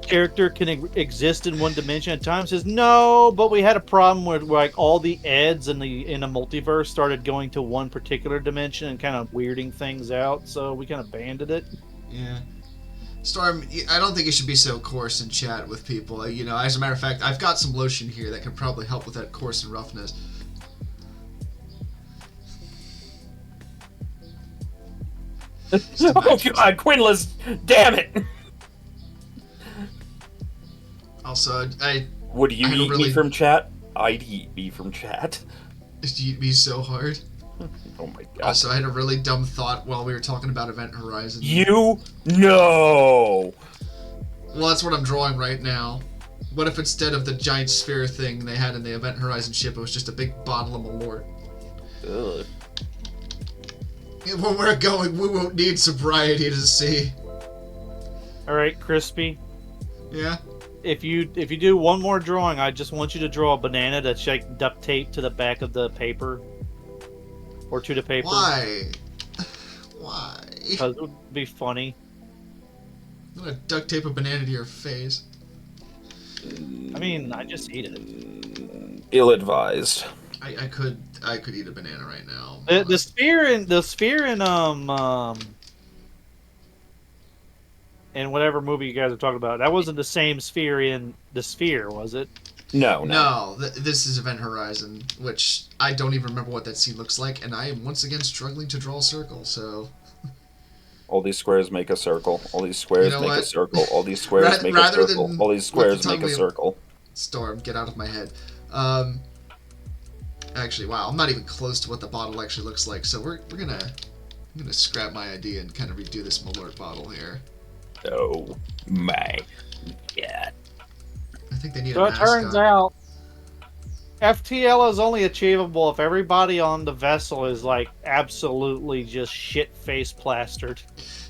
character can exist in one dimension at times? Says no, but we had a problem where like all the Eds in a multiverse started going to one particular dimension and kind of weirding things out, so we kind of banded it. Yeah. Storm, I don't think you should be so coarse in chat with people. As a matter of fact, I've got some lotion here that could probably help with that coarse and roughness. Oh god, Quinless! Damn it! Also, Would you I eat really- me from chat? I'd eat me from chat. you eat me so hard. Oh my god. Also, I had a really dumb thought while we were talking about Event Horizon. You know. Well, that's what I'm drawing right now. What if instead of the giant sphere thing they had in the Event Horizon ship, it was just a big bottle of Malort? Ugh. When we're going, we won't need sobriety to see. All right, Krispy. Yeah? If you do one more drawing, I just want you to draw a banana that's like duct taped to the back of the paper, or to the paper. Why? Why? Because it would be funny. I'm gonna duct tape a banana to your face. I mean, I just ate it. Ill-advised. I could eat a banana right now. The sphere in in whatever movie you guys are talking about, that wasn't the same sphere in the Sphere, was it? No. No, this is Event Horizon, which I don't even remember what that scene looks like, and I am once again struggling to draw a circle, so... All these squares make a circle. All these squares You know make a what? circle. All these squares make a Rather circle. than All these what the squares make a time we- circle. Storm, get out of my head. Actually, wow, I'm not even close to what the bottle actually looks like, so I'm gonna scrap my idea and kind of redo this Malort bottle here. Oh my god. I think they need So a it mascot. turns out FTL is only achievable if everybody on the vessel is like absolutely just shit-face plastered.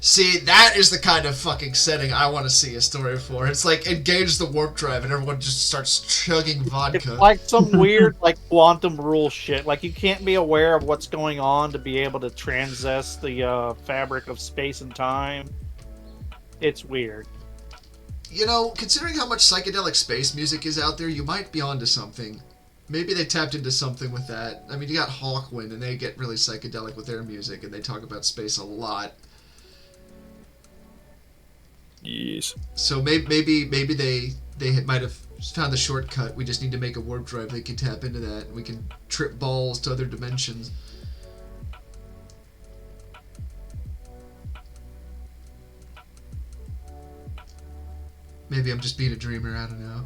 See, that is the kind of fucking setting I want to see a story for. It's like engage the warp drive and everyone just starts chugging vodka. It's like some weird like quantum rule shit. Like you can't be aware of what's going on to be able to transcend the fabric of space and time. It's weird. Considering how much psychedelic space music is out there, you might be onto something. Maybe they tapped into something with that. I mean, you got Hawkwind, and they get really psychedelic with their music, and they talk about space a lot. Yes. So maybe they might have found the shortcut. We just need to make a warp drive. They can tap into that, and we can trip balls to other dimensions. Maybe I'm just being a dreamer. I don't know.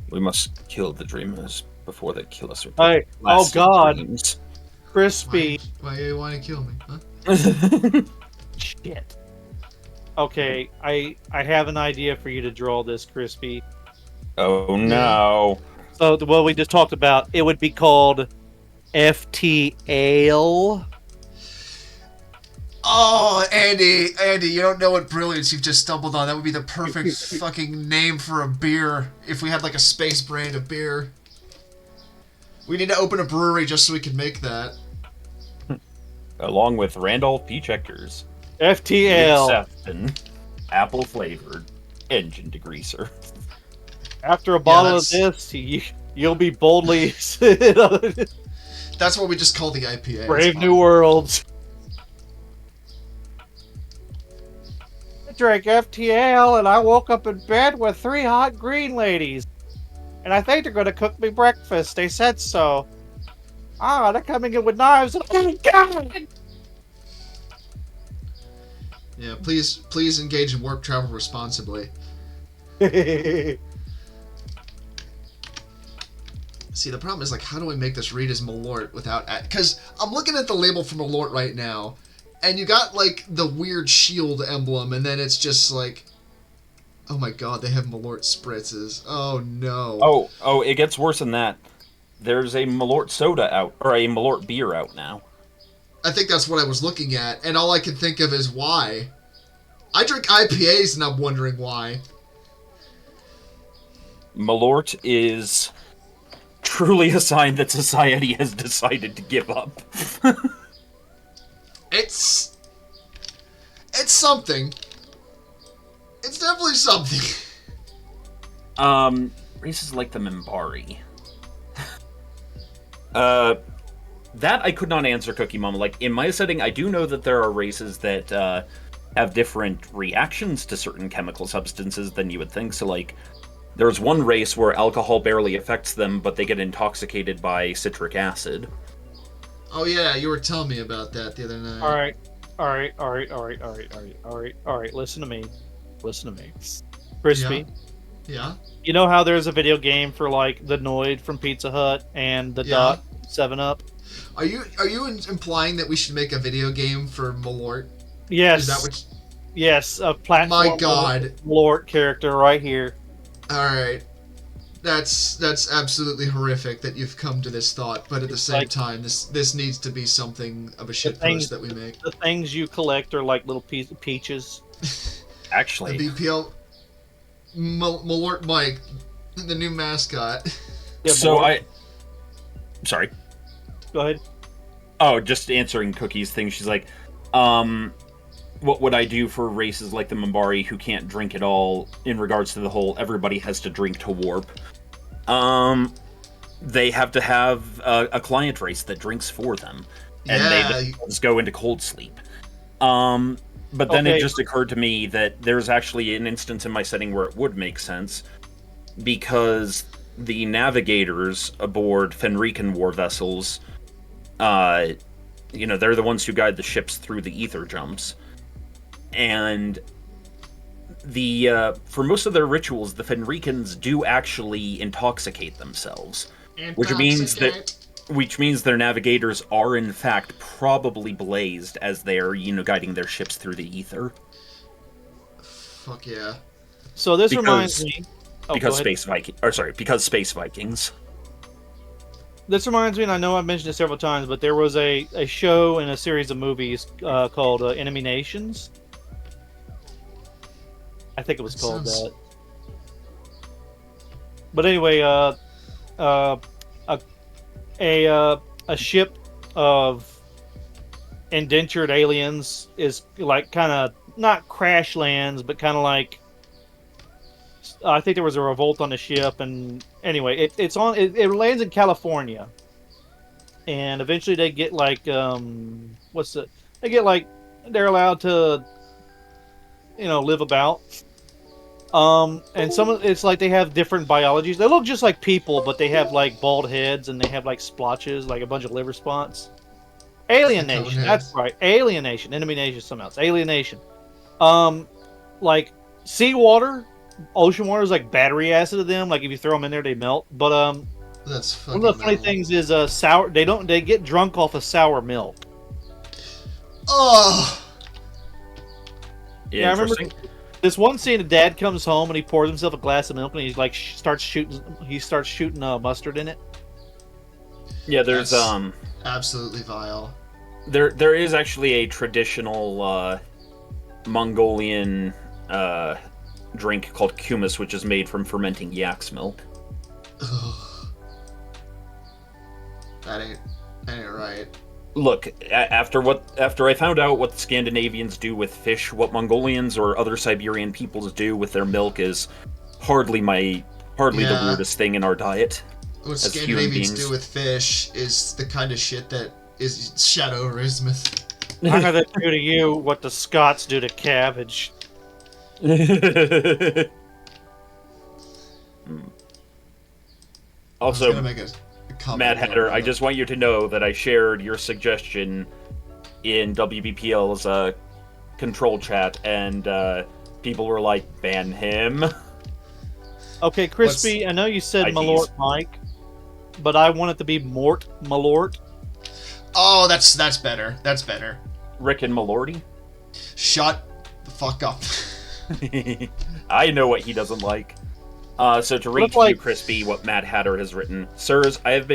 We must kill the dreamers before they kill us. Hey, oh God, Dreams. Crispy. Why you want to kill me, huh? Shit. Okay, I have an idea for you to draw this, Crispy. Oh no. So what we just talked about, it would be called FTL. Oh, Andy, you don't know what brilliance you've just stumbled on. That would be the perfect fucking name for a beer if we had like a space brand of beer. We need to open a brewery just so we can make that. Along with Randolph P. Checkers. FTL. Apple flavored engine degreaser. After a bottle Yeah, of this, you'll be boldly That's what we just call the IPA. Brave It's New fine. Worlds. drank FTL and I woke up in bed with 3 hot green ladies. And I think they're going to cook me breakfast. They said so. Ah, they're coming in with knives. And oh my god! Yeah, please engage in warp travel responsibly. See, the problem is, like, how do I make this read as Malort without... Because I'm looking at the label for Malort right now, and you got, like, the weird shield emblem, and then it's just, like... Oh my god, they have Malort spritzes. Oh, no. Oh, it gets worse than that. There's a Malort soda out, or a Malort beer out now. I think that's what I was looking at, and all I can think of is why. I drink IPAs, and I'm wondering why. Malort is truly a sign that society has decided to give up. It's something. It's definitely something. Races like the Minbari. That I could not answer, Cookie Mama. Like, in my setting, I do know that there are races that, have different reactions to certain chemical substances than you would think. So, like, there's one race where alcohol barely affects them, but they get intoxicated by citric acid. Oh yeah, you were telling me about that the other night. All right. Listen to me. Crispy. Yeah. You know how there's a video game for like the Noid from Pizza Hut and the Dot 7-Up? Are you implying that we should make a video game for Malort? Yes. Is that what? Yes, a platform. My God. Malort character right here. All right. That's absolutely horrific that you've come to this thought, but at the same time, this needs to be something of a shitpost that we make. The things you collect are like little peaches. Actually, the BPL Malort Mike, the new mascot. Yeah, so sorry. Go ahead. Oh, just answering Cookie's thing. She's like, what would I do for races like the Minbari who can't drink at all in regards to the whole everybody has to drink to warp? They have to have a client race that drinks for them, and they just go into cold sleep. But then it just occurred to me that there's actually an instance in my setting where it would make sense, because the navigators aboard Fenrican war vessels, they're the ones who guide the ships through the ether jumps. And for most of their rituals, the Fenricans do actually intoxicate themselves, which means their navigators are in fact probably blazed as they are, guiding their ships through the ether. Fuck yeah! So this reminds me because Space Vikings. This reminds me, and I know I've mentioned it several times, but there was a show and a series of movies called Enemy Nations. I think it was called that. But anyway, a ship of indentured aliens is like kind of not crash lands, but kind of like I think there was a revolt on the ship, and anyway, it lands in California, and eventually they get like they're allowed to live about. And it's like they have different biologies. They look just like people, but they have like bald heads and they have like splotches, like a bunch of liver spots. Alienation, that's right. Alienation, Enemy Nation, something else. Alienation. Like seawater, ocean water is like battery acid to them. Like if you throw them in there, they melt. But that's fucking one of the funny things is sour. They get drunk off of sour milk. Oh. Yeah, I remember this one scene. The dad comes home and he pours himself a glass of milk and he's like starts shooting mustard in it. Yeah, there's absolutely vile. There is actually a traditional Mongolian drink called kumis, which is made from fermenting yak's milk. Ugh. That ain't right. Look, after I found out what the Scandinavians do with fish, what Mongolians or other Siberian peoples do with their milk is hardly the weirdest thing in our diet. What Scandinavians do with fish is the kind of shit that is Shadow Rismuth. I'm gonna do to you what the Scots do to cabbage. I was Also, gonna make a comment Mad about Hatter, that. I just want you to know that I shared your suggestion in WBPL's control chat, and people were like, ban him. Okay, Crispy, I know you said I Malort tease. Mike, but I want it to be Mort Malort. Oh, that's better. That's better. Rick and Malorty? Shut the fuck up. I know what he doesn't like. So to read Look to you, like- Crispy, what Mad Hatter has written. Sirs, I've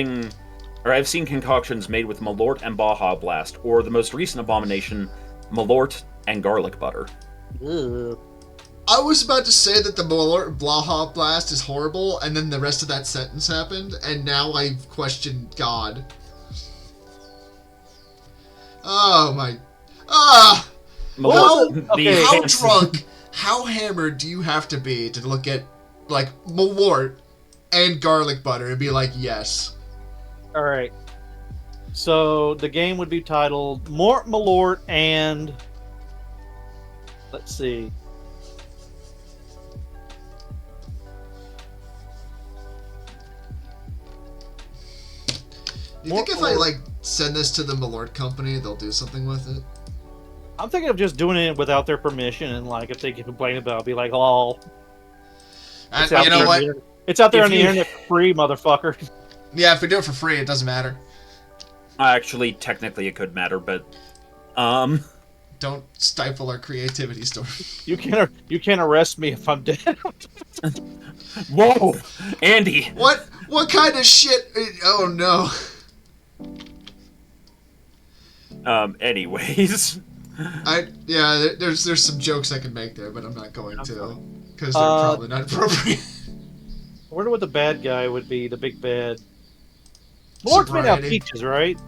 seen concoctions made with Malort and Baja Blast, or the most recent abomination, Malort and garlic butter. Ugh. I was about to say that the Blaha Blast is horrible, and then the rest of that sentence happened, and now I question God. Oh my... Ah! Malort, okay. How drunk, how hammered do you have to be to look at, like, Malort and garlic butter and be like, yes? All right. So the game would be titled Mort Malort and let's see. Do you think if I, like, send this to the Malort company, they'll do something with it? I'm thinking of just doing it without their permission, and like if they complain about it, I'll be like, oh, it's out You there know on what? the internet. It's out there If on the you- internet for free, motherfucker. Yeah, if we do it for free, it doesn't matter. Actually, technically it could matter, but... Don't stifle our creativity story. You can't arrest me if I'm dead. Whoa! Andy! What kind of shit? Oh no. Anyways... There's some jokes I can make there, but I'm not going to, because they're probably not appropriate. I wonder what the bad guy would be, the big bad. Malort's made out of Sobriety. peaches, right?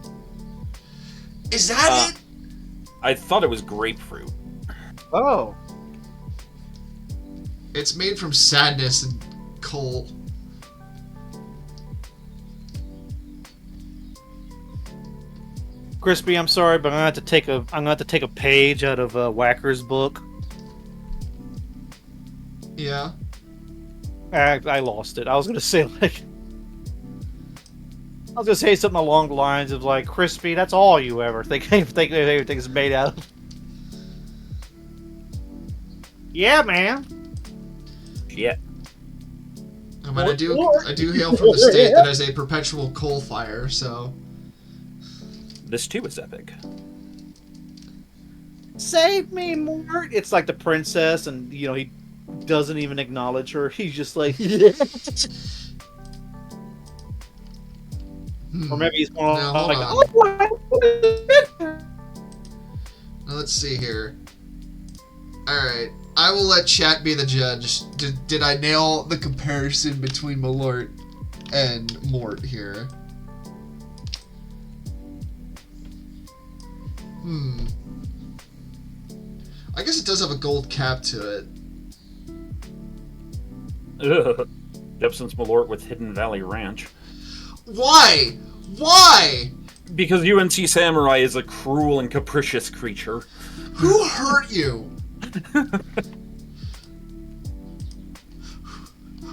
Is that it? I thought it was grapefruit. Oh. It's made from sadness and coal. Crispy, I'm sorry, but I'm gonna have to take a page out of Whacker's book. Yeah. I lost it. I was gonna say something along the lines of like, Crispy, that's all you ever think everything's made out of. Yeah, man. Yeah. I mean, I do hail from the state that has a perpetual coal fire, so... This too is epic. Save me, Mort. It's like the princess, and he doesn't even acknowledge her. He's just like, or maybe he's going Now, on hold like, on. Now, let's see here. Alright, I will let chat be the judge. Did I nail the comparison between Malort and Mort here? I guess it does have a gold cap to it. Ugh. Jepson's Malort with Hidden Valley Ranch. Why? Why? Because UNC Samurai is a cruel and capricious creature. Who hurt you?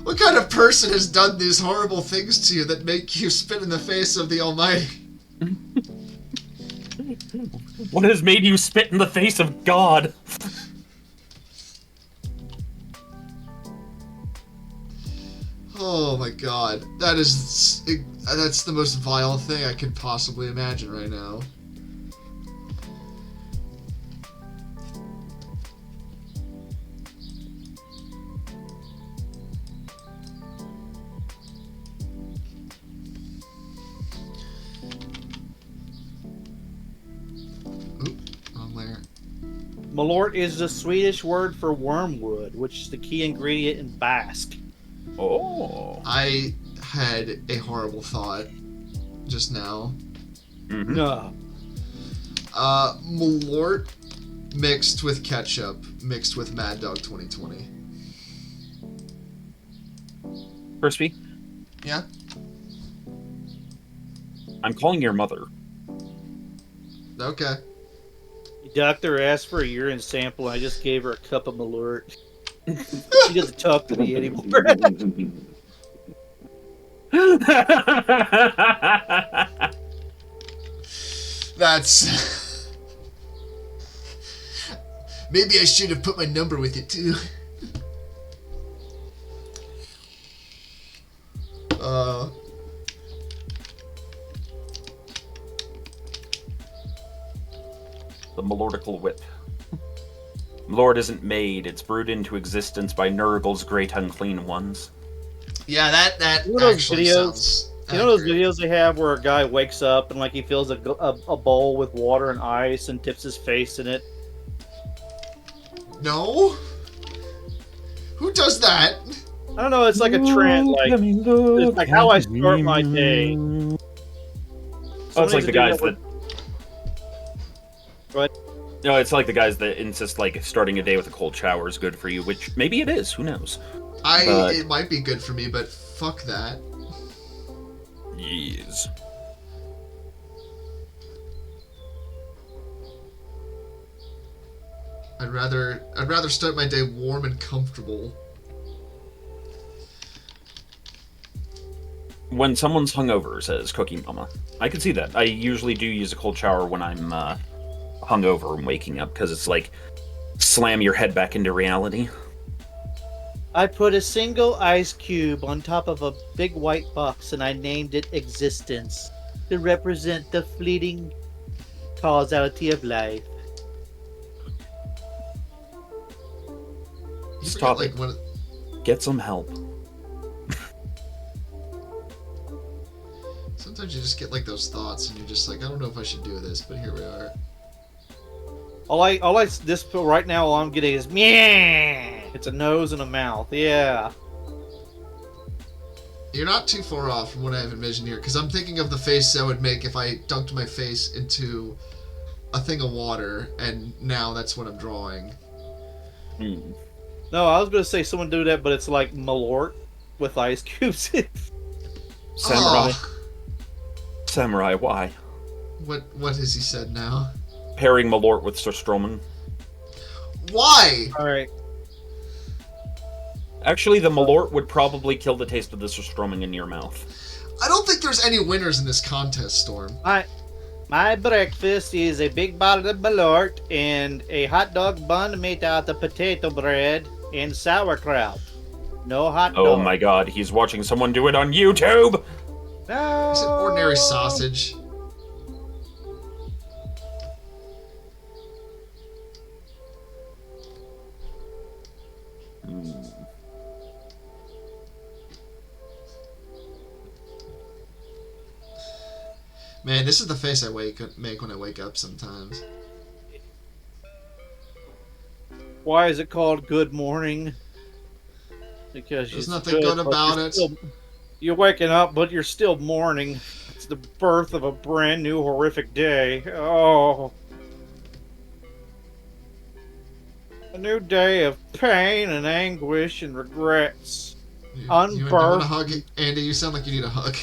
What kind of person has done these horrible things to you that make you spit in the face of the Almighty? What has made you spit in the face of God? Oh my god. That's the most vile thing I could possibly imagine right now. Oop, wrong layer. Malort is the Swedish word for wormwood, which is the key ingredient in Basque. Oh. I had a horrible thought just now. Mm-hmm. No. Malort mixed with ketchup, mixed with Mad Dog 2020. Crispy, Yeah? I'm calling your mother. Okay. The doctor asked for a urine sample, and I just gave her a cup of Malort. She doesn't talk to me anymore. That's... Maybe I should have put my number with it, too. The Malordical Whip. Malord isn't made, it's brewed into existence by Nurgle's great unclean ones. Yeah, that You know those actually videos? sounds You know those accurate. videos they have where a guy wakes up and like he fills a bowl with water and ice and dips his face in it? No? Who does that? I don't know. It's like a trend. Like it's like how I start my day. Oh, it's like the guys that. Go ahead. No, it's like the guys that insist like starting a day with a cold shower is good for you, which maybe it is. Who knows? It might be good for me, but fuck that. Yes. I'd rather start my day warm and comfortable. When someone's hungover, says Cookie Mama, I can see that. I usually do use a cold shower when I'm hungover and waking up because it's like slam your head back into reality. I put a single ice cube on top of a big white box and I named it Existence to represent the fleeting causality of life. Stop like, it. when, Get some help. sometimes you just get like those thoughts and you're just like, I don't know if I should do this, but here we are. Right now all I'm getting is meh. It's a nose and a mouth. Yeah. You're not too far off from what I have envisioned here, because I'm thinking of the face I would make if I dunked my face into a thing of water, and now that's what I'm drawing. No, I was gonna say someone do that, but it's like Malort with ice cubes. Samurai. Oh, Samurai, why? what has he said now? Pairing Malort with Sir Stroman. Why? All right. Actually, the Malort would probably kill the taste of the Sir Stroman in your mouth. I don't think there's any winners in this contest, Storm. My breakfast is a big bottle of Malort and a hot dog bun made out of potato bread and sauerkraut. No hot dog. Oh my god, he's watching someone do it on YouTube! No. It's an ordinary sausage. Man, this is the face I make when I wake up sometimes. Why is it called Good Morning? Because There's nothing good but about you're it. You're waking up, but you're still mourning. It's the birth of a brand new horrific day. Oh. A new day of pain and anguish and regrets. You want a Unbirthed. hug? Andy, you sound like you need a hug.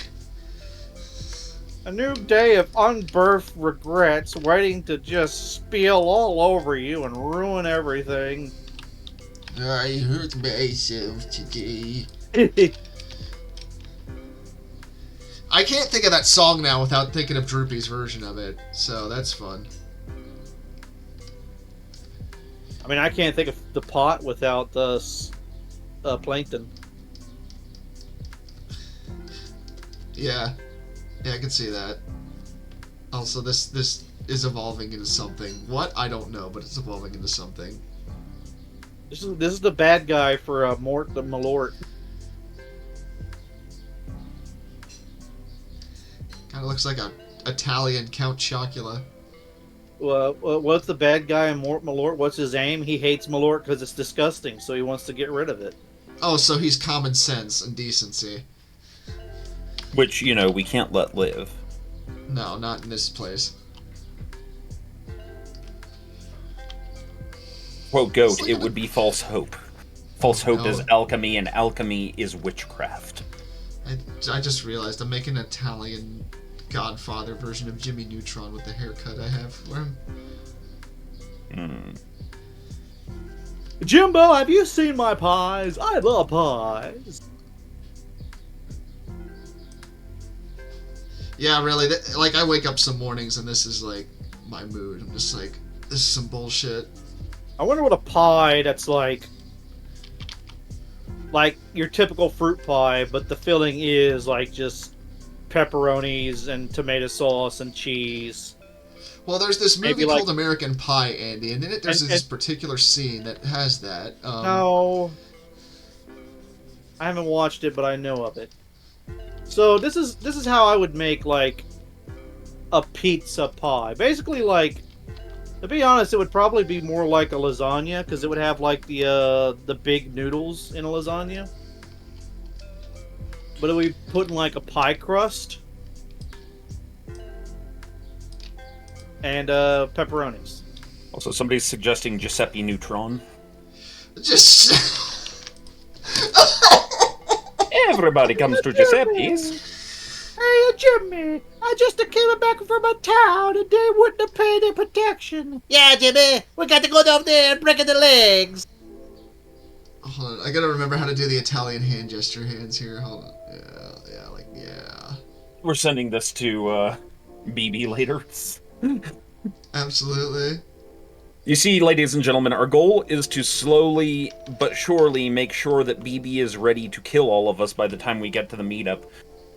A new day of unbirthed regrets waiting to just spill all over you and ruin everything. I hurt myself today. I can't think of that song now without thinking of Droopy's version of it, so that's fun. I mean, I can't think of the pot without the plankton. Yeah, I can see that. Also, this is evolving into something. What? I don't know, but it's evolving into something. This is the bad guy for Mort the Malort. Kind of looks like a Italian Count Chocula. What's the bad guy in Mort Malort? What's his aim? He hates Malort because it's disgusting, so he wants to get rid of it. Oh, so he's common sense and decency. Which, you know, we can't let live. No, not in this place. Quote Goat, it would be false hope. False hope No. is alchemy, and alchemy is witchcraft. I just realized I'm making an Italian Godfather version of Jimmy Neutron with the haircut I have for him. Jimbo, have you seen my pies? I love pies. Yeah, really. Like, I wake up some mornings and this is, like, my mood. I'm just like, this is some bullshit. I wonder what a pie that's like your typical fruit pie, but the filling is like just pepperonis and tomato sauce and cheese. Well, there's this movie Maybe, like- called American Pie, Andy, and in it there's And- this particular scene that has that. No, I haven't watched it, but I know of it. So this is how I would make like a pizza pie. Basically, like, to be honest, it would probably be more like a lasagna because it would have like the big noodles in a lasagna. But it would be put in like a pie crust and pepperonis. Also, somebody's suggesting Giuseppe Neutron. Just. Everybody comes to Giuseppe's. Hey, Jimmy, I just came back from a town and they wouldn't have paid their protection. Yeah, Jimmy, we got to go down there and break the legs. Hold on, I gotta remember how to do the Italian hand gesture hands here. Hold on. Yeah. We're sending this to BB later. Absolutely. You see, ladies and gentlemen, our goal is to slowly but surely make sure that BB is ready to kill all of us by the time we get to the meetup.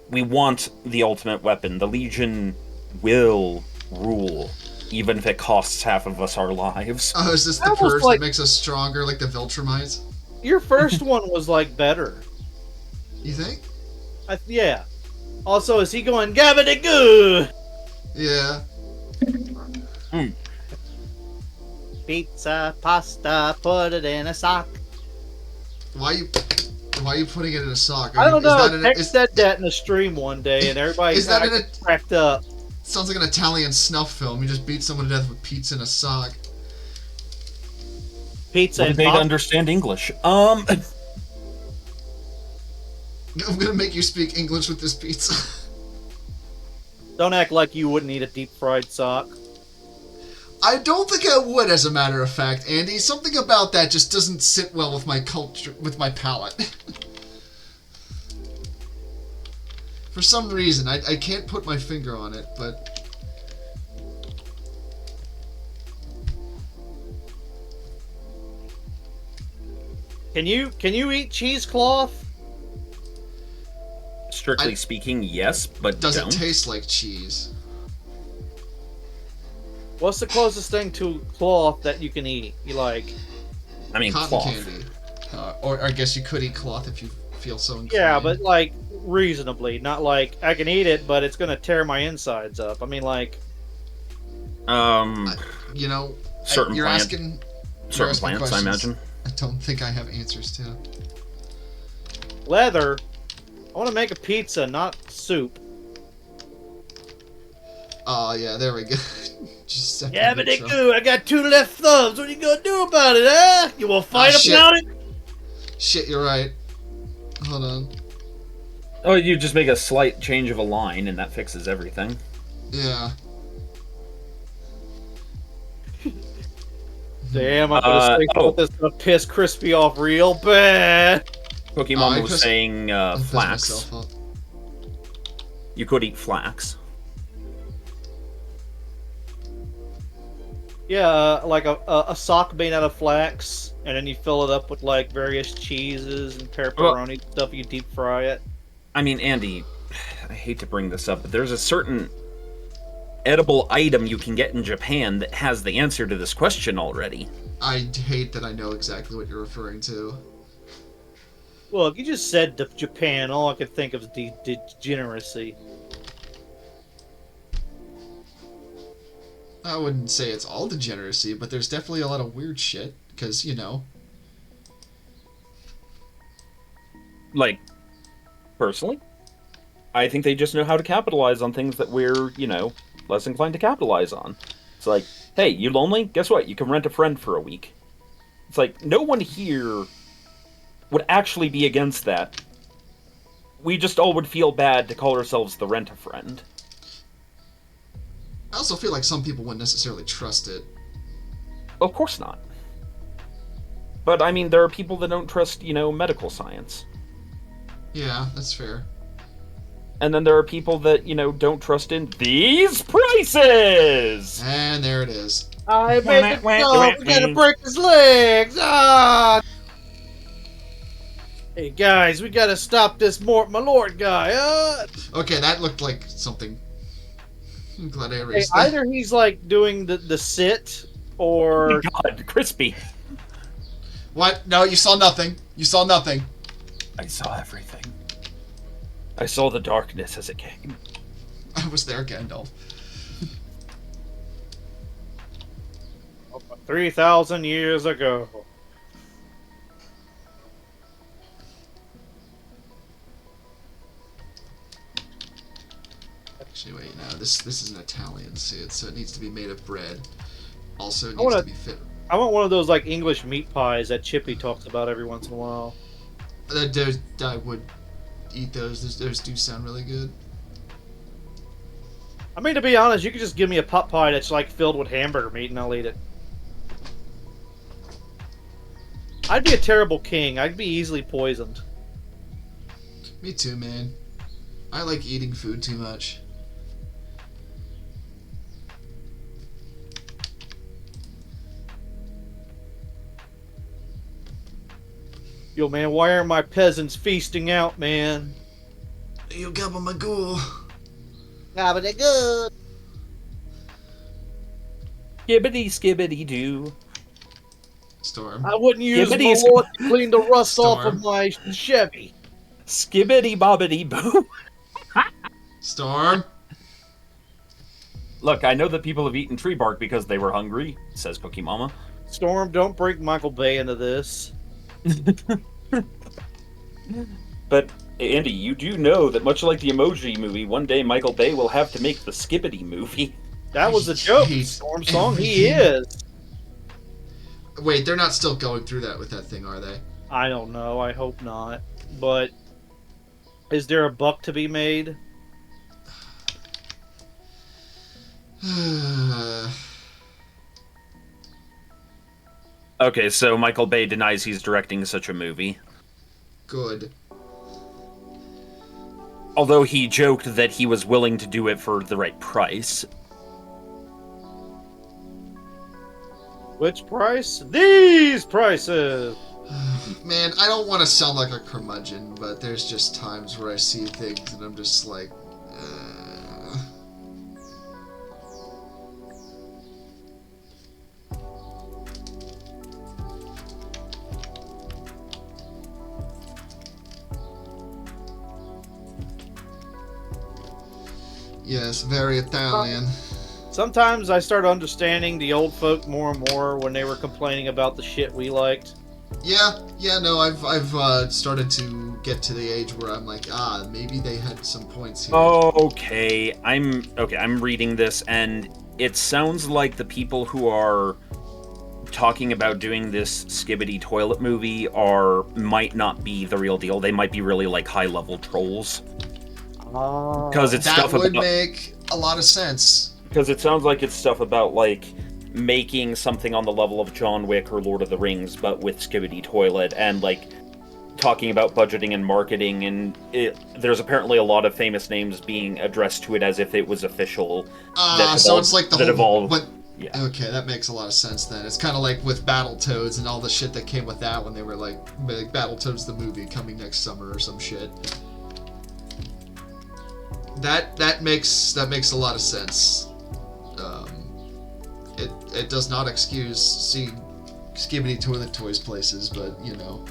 We want the ultimate weapon. The Legion will rule, even if it costs half of us our lives. Oh, is this the Almost purse like- that makes us stronger, like the Viltrumites? Your first one was like better. You think? Yeah. Also, is he going gabbity goo? Yeah. Pizza, pasta, put it in a sock. Why are you putting it in a sock? I don't know. Is that Tex said that in a stream one day, and everybody Is that kinda cracked up. sounds like an Italian snuff film. You just beat someone to death with pizza in a sock. Pizza What and they pop- understand English. I'm gonna make you speak English with this pizza. Don't act like you wouldn't eat a deep fried sock. I don't think I would, as a matter of fact, Andy. Something about that just doesn't sit well with my culture, with my palate. For some reason, I can't put my finger on it, but... Can you eat cheesecloth? Strictly speaking, yes, but Doesn't don't. taste like cheese. What's the closest thing to cloth that you can eat? You like? I mean, Cotton cloth. candy. Or I guess you could eat cloth if you feel so inclined. Yeah, but like reasonably, not like I can eat it, but it's gonna tear my insides up. I mean, like, You know, Certain you're plant- asking... certain asking plants, I questions imagine. I don't think I have answers to. leather. I want to make a pizza, not soup. Oh, yeah, there we go. Just Gabbity goo! I got 2 left thumbs. What are you gonna do about it, huh? You will fight shit. about it? Shit, you're right. Hold on. Oh, you just make a slight change of a line, and that fixes everything. Yeah. Damn, I'm gonna say oh. this is gonna piss Krispy off real bad. Pokemon I was pissed- saying I pissed flax. myself up. You could eat flax. Yeah, like a sock made out of flax, and then you fill it up with like various cheeses and pepperoni stuff. You deep fry it. I mean, Andy, I hate to bring this up, but there's a certain edible item you can get in Japan that has the answer to this question already. I hate that I know exactly what you're referring to. Look, you just said Japan. All I could think of is degeneracy. I wouldn't say it's all degeneracy, but there's definitely a lot of weird shit, because, you know. Like, personally, I think they just know how to capitalize on things that we're, less inclined to capitalize on. It's like, hey, you lonely? Guess what? You can rent a friend for a week. It's like, no one here would actually be against that. We just all would feel bad to call ourselves the rent-a-friend. I also feel like some people wouldn't necessarily trust it. Of course not. But, I mean, there are people that don't trust, medical science. Yeah, that's fair. And then there are people that, don't trust in these prices! And there it is. I made the jump. We gotta break his legs. Ah! Hey guys, we gotta stop this my lord guy. Okay, that looked like something. I'm glad I Hey, erased that. either he's like doing the sit, or Oh my God, Crispy. What? No, you saw nothing. You saw nothing. I saw everything. I saw the darkness as it came. I was there, Gandalf. 3,000 years ago. Actually, wait, no. This is an Italian suit, so it needs to be made of bread. Also, it I needs wanna- to be fit. I want one of those like English meat pies that Chippy talks about every once in a while. I would eat those. Those do sound really good. I mean, to be honest, you could just give me a pot pie that's like filled with hamburger meat, and I'll eat it. I'd be a terrible king. I'd be easily poisoned. Me too, man. I like eating food too much. Yo, man, why aren't my peasants feasting out, man? You gobble my ghoul. Gobbity good. Skibbity skibbity doo. Storm. I wouldn't use but my he's- lord to clean the rust off Storm. of my Chevy. Skibbity bobbity boo. Storm. Look, I know that people have eaten tree bark because they were hungry, says Cookie Mama. Storm, don't bring Michael Bay into this. But, Andy, you do know that much like the Emoji Movie, one day Michael Bay will have to make the Skibbity movie. That was a joke, Hate Storm Song. He everything. is. Wait, they're not still going through that with that thing, are they? I don't know. I hope not. But is there a buck to be made? Okay, so Michael Bay denies he's directing such a movie. Good. Although he joked that he was willing to do it for the right price. Which price? These prices! Man, I don't want to sound like a curmudgeon, but there's just times where I see things and I'm just like, Yes, very Italian. Sometimes I start understanding the old folk more and more when they were complaining about the shit we liked. Yeah, no, I've started to get to the age where I'm like, maybe they had some points here. Okay, I'm reading this, and it sounds like the people who are talking about doing this Skibbity toilet movie might not be the real deal. They might be really like high-level trolls. Because it's That stuff would about, make a lot of sense. because it sounds like it's stuff about like making something on the level of John Wick or Lord of the Rings, but with Skibbity Toilet, and like talking about budgeting and marketing, and there's apparently a lot of famous names being addressed to it as if it was official. So it's like the that whole. evolved. But, Yeah. okay, that makes a lot of sense then. It's kind of like with Battletoads and all the shit that came with that when they were like Battletoads the movie coming next summer or some shit. That makes a lot of sense. It does not excuse seeing Skibbity Toilet Toys places, but you know.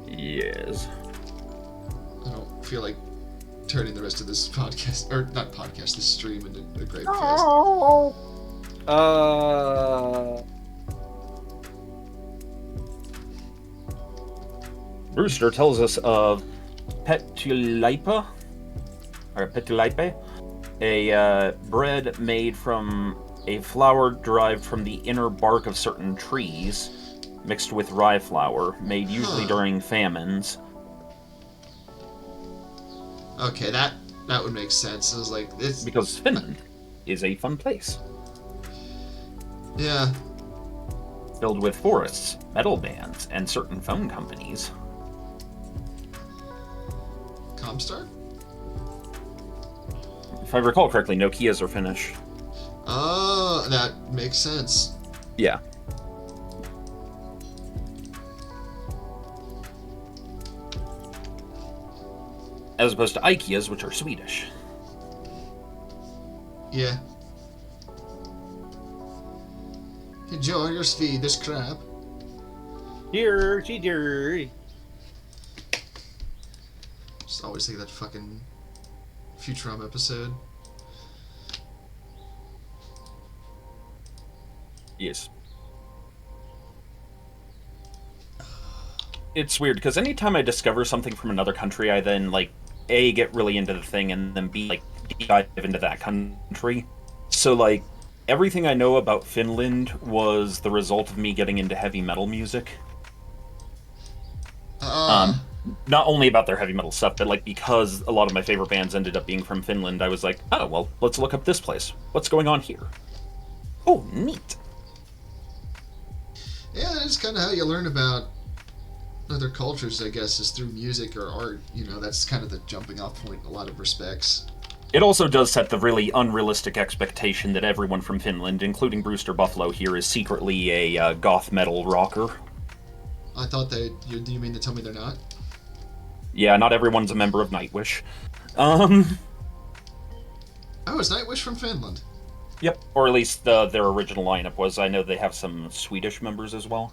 Yes. I don't feel like turning the rest of this podcast, or not podcast, this stream into a grape fest. Brewster tells us of Petulipa, a bread made from a flour derived from the inner bark of certain trees, mixed with rye flour, made usually during famines. Okay, that would make sense. It was like it's Because Finland is a fun place. yeah. filled with forests, metal bands, and certain phone companies. Comstar? If I recall correctly, Nokias are Finnish. Oh, that makes sense. Yeah. As opposed to Ikeas, which are Swedish. Yeah. Enjoy your Swedish crab. Dear. Just always think of that fucking Futurama episode. Yes. It's weird, because anytime I discover something from another country, I then, like, A, get really into the thing, and then B, like, dive into that country. So, like, everything I know about Finland was the result of me getting into heavy metal music. Not only about their heavy metal stuff, but, like, because a lot of my favorite bands ended up being from Finland, I was like, oh, well, let's look up this place. What's going on here? Oh, neat. Yeah, that's kind of how you learn about other cultures, I guess, is through music or art. You know, that's kind of the jumping off point in a lot of respects. It also does set the really unrealistic expectation that everyone from Finland, including Brewster Buffalo here, is secretly a goth metal rocker. I thought do you mean to tell me they're not? Yeah, not everyone's a member of Nightwish. Oh, is Nightwish from Finland? Yep, or at least their original lineup was. I know they have some Swedish members as well.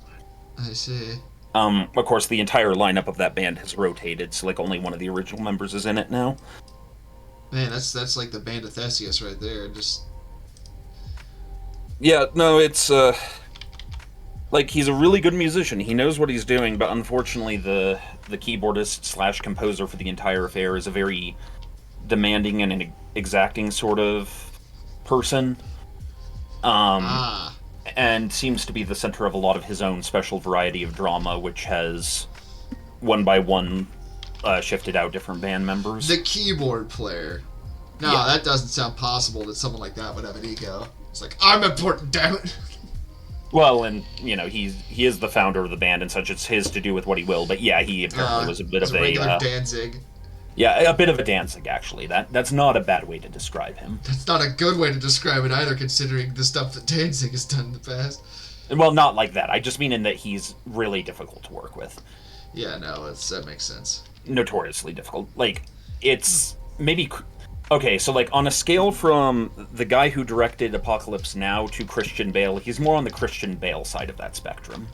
I see. Of course, the entire lineup of that band has rotated, so like only one of the original members is in it now. Man, that's like the band of Theseus right there. Just yeah, no, it's like he's a really good musician. He knows what he's doing, but unfortunately, the keyboardist slash composer for the entire affair is a very demanding and an exacting sort of person. And seems to be the center of a lot of his own special variety of drama, which has, one by one, shifted out different band members. The keyboard player. No, yeah. That doesn't sound possible that someone like that would have an ego. It's like, I'm important, damn it. Well, and, you know, he is the founder of the band and such, it's his to do with what he will, but yeah, he apparently was a bit of a... regular Danzig. Yeah, a bit of a Danzig, actually. That's not a bad way to describe him. That's not a good way to describe it either, considering the stuff that Danzig has done in the past. Well, not like that. I just mean in that he's really difficult to work with. Yeah, no, that makes sense. Notoriously difficult. Like, it's maybe... Okay, so, like, on a scale from the guy who directed Apocalypse Now to Christian Bale, he's more on the Christian Bale side of that spectrum.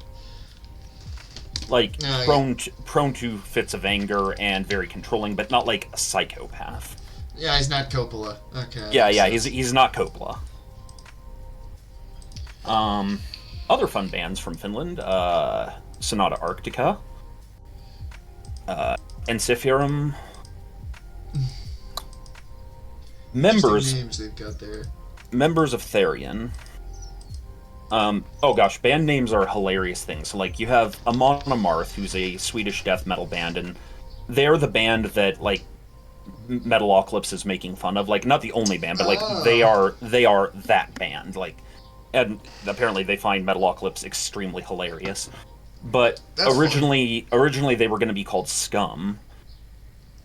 Like, prone to fits of anger and very controlling, but not like a psychopath. Yeah, he's not Coppola. Okay. Yeah, he's not Coppola. Other fun bands from Finland, Sonata Arctica, Ensiferum. Members names they've got there. Members of Therion. Oh gosh, band names are hilarious things. So, like, you have Amon Amarth, who's a Swedish death metal band, and they're the band that, like, Metalocalypse is making fun of. Like, not the only band, but, like, they are that band. Like, and apparently they find Metalocalypse extremely hilarious. But originally they were going to be called Scum.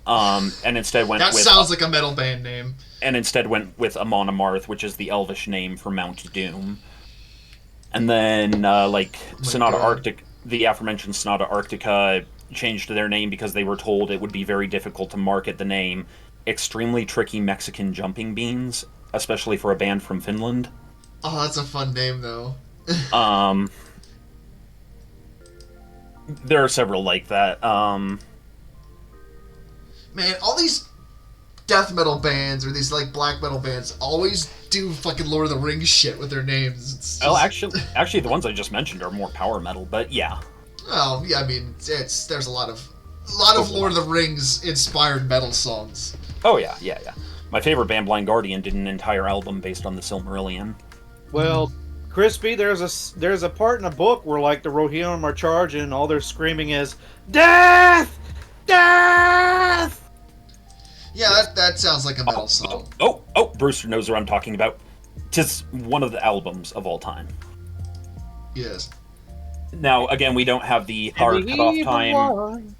And instead went that with... sounds like a metal band name. And instead went with Amon Amarth, which is the Elvish name for Mount Doom. And then, Sonata Arctic, the aforementioned Sonata Arctica changed their name because they were told it would be very difficult to market the name Extremely Tricky Mexican Jumping Beans, especially for a band from Finland. Oh, that's a fun name, though. There are several like that. Man, all these death metal bands or these, like, black metal bands always do fucking Lord of the Rings shit with their names. It's just... Well, actually, the ones I just mentioned are more power metal, but yeah. Well, yeah, I mean, there's a lot of Lord of the Rings inspired metal songs. Oh yeah. My favorite band, Blind Guardian, did an entire album based on the Silmarillion. Well, Crispy, there's a part in a book where, like, the Rohirrim are charging and all they're screaming is death, death. Yeah, that sounds like a metal song. Oh, Brewster knows what I'm talking about. 'Tis one of the albums of all time. Yes. Now, again, we don't have the hard cutoff time.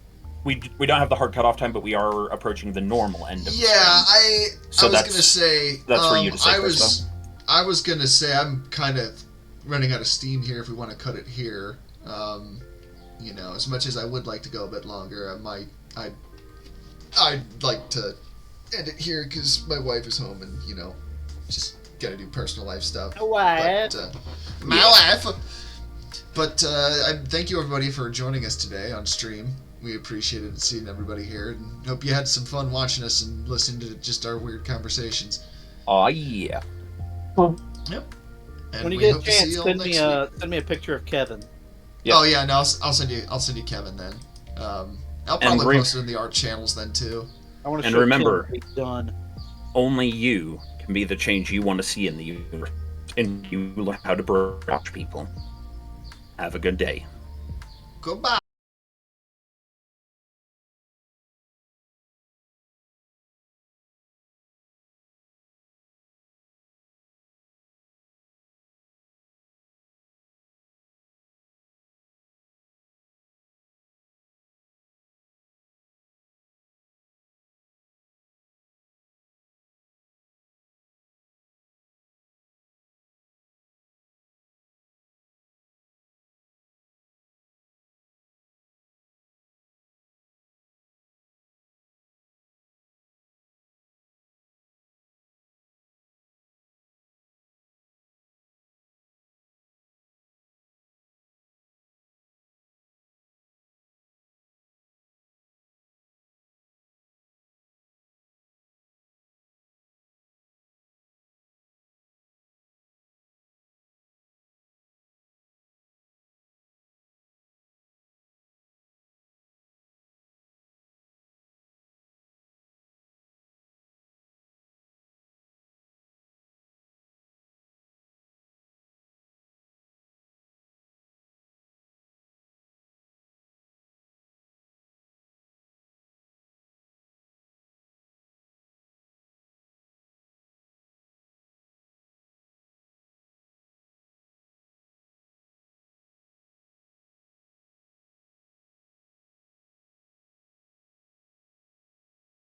We don't have the hard cutoff time, but we are approaching the normal end of Yeah, the I was gonna say that's for you to say. I was gonna say I'm kind of running out of steam here. If we want to cut it here, you know, as much as I would like to go a bit longer, I'd like to end it here because my wife is home and, you know, just gotta do personal life stuff. Wife. But, my wife. But I thank you everybody for joining us today on stream. We appreciated seeing everybody here, and hope you had some fun watching us and listening to just our weird conversations. Oh yeah. Yep. And When you we get a hope to see chance, you all send next week. me a picture of Kevin. Yep. Oh yeah, no, I'll send you Kevin then. I'll probably post it in the art channels then too. I want to And show remember, Tim what he's done. only you can be the change you want to see in the universe, and you learn how to brush people. Have a good day. Goodbye.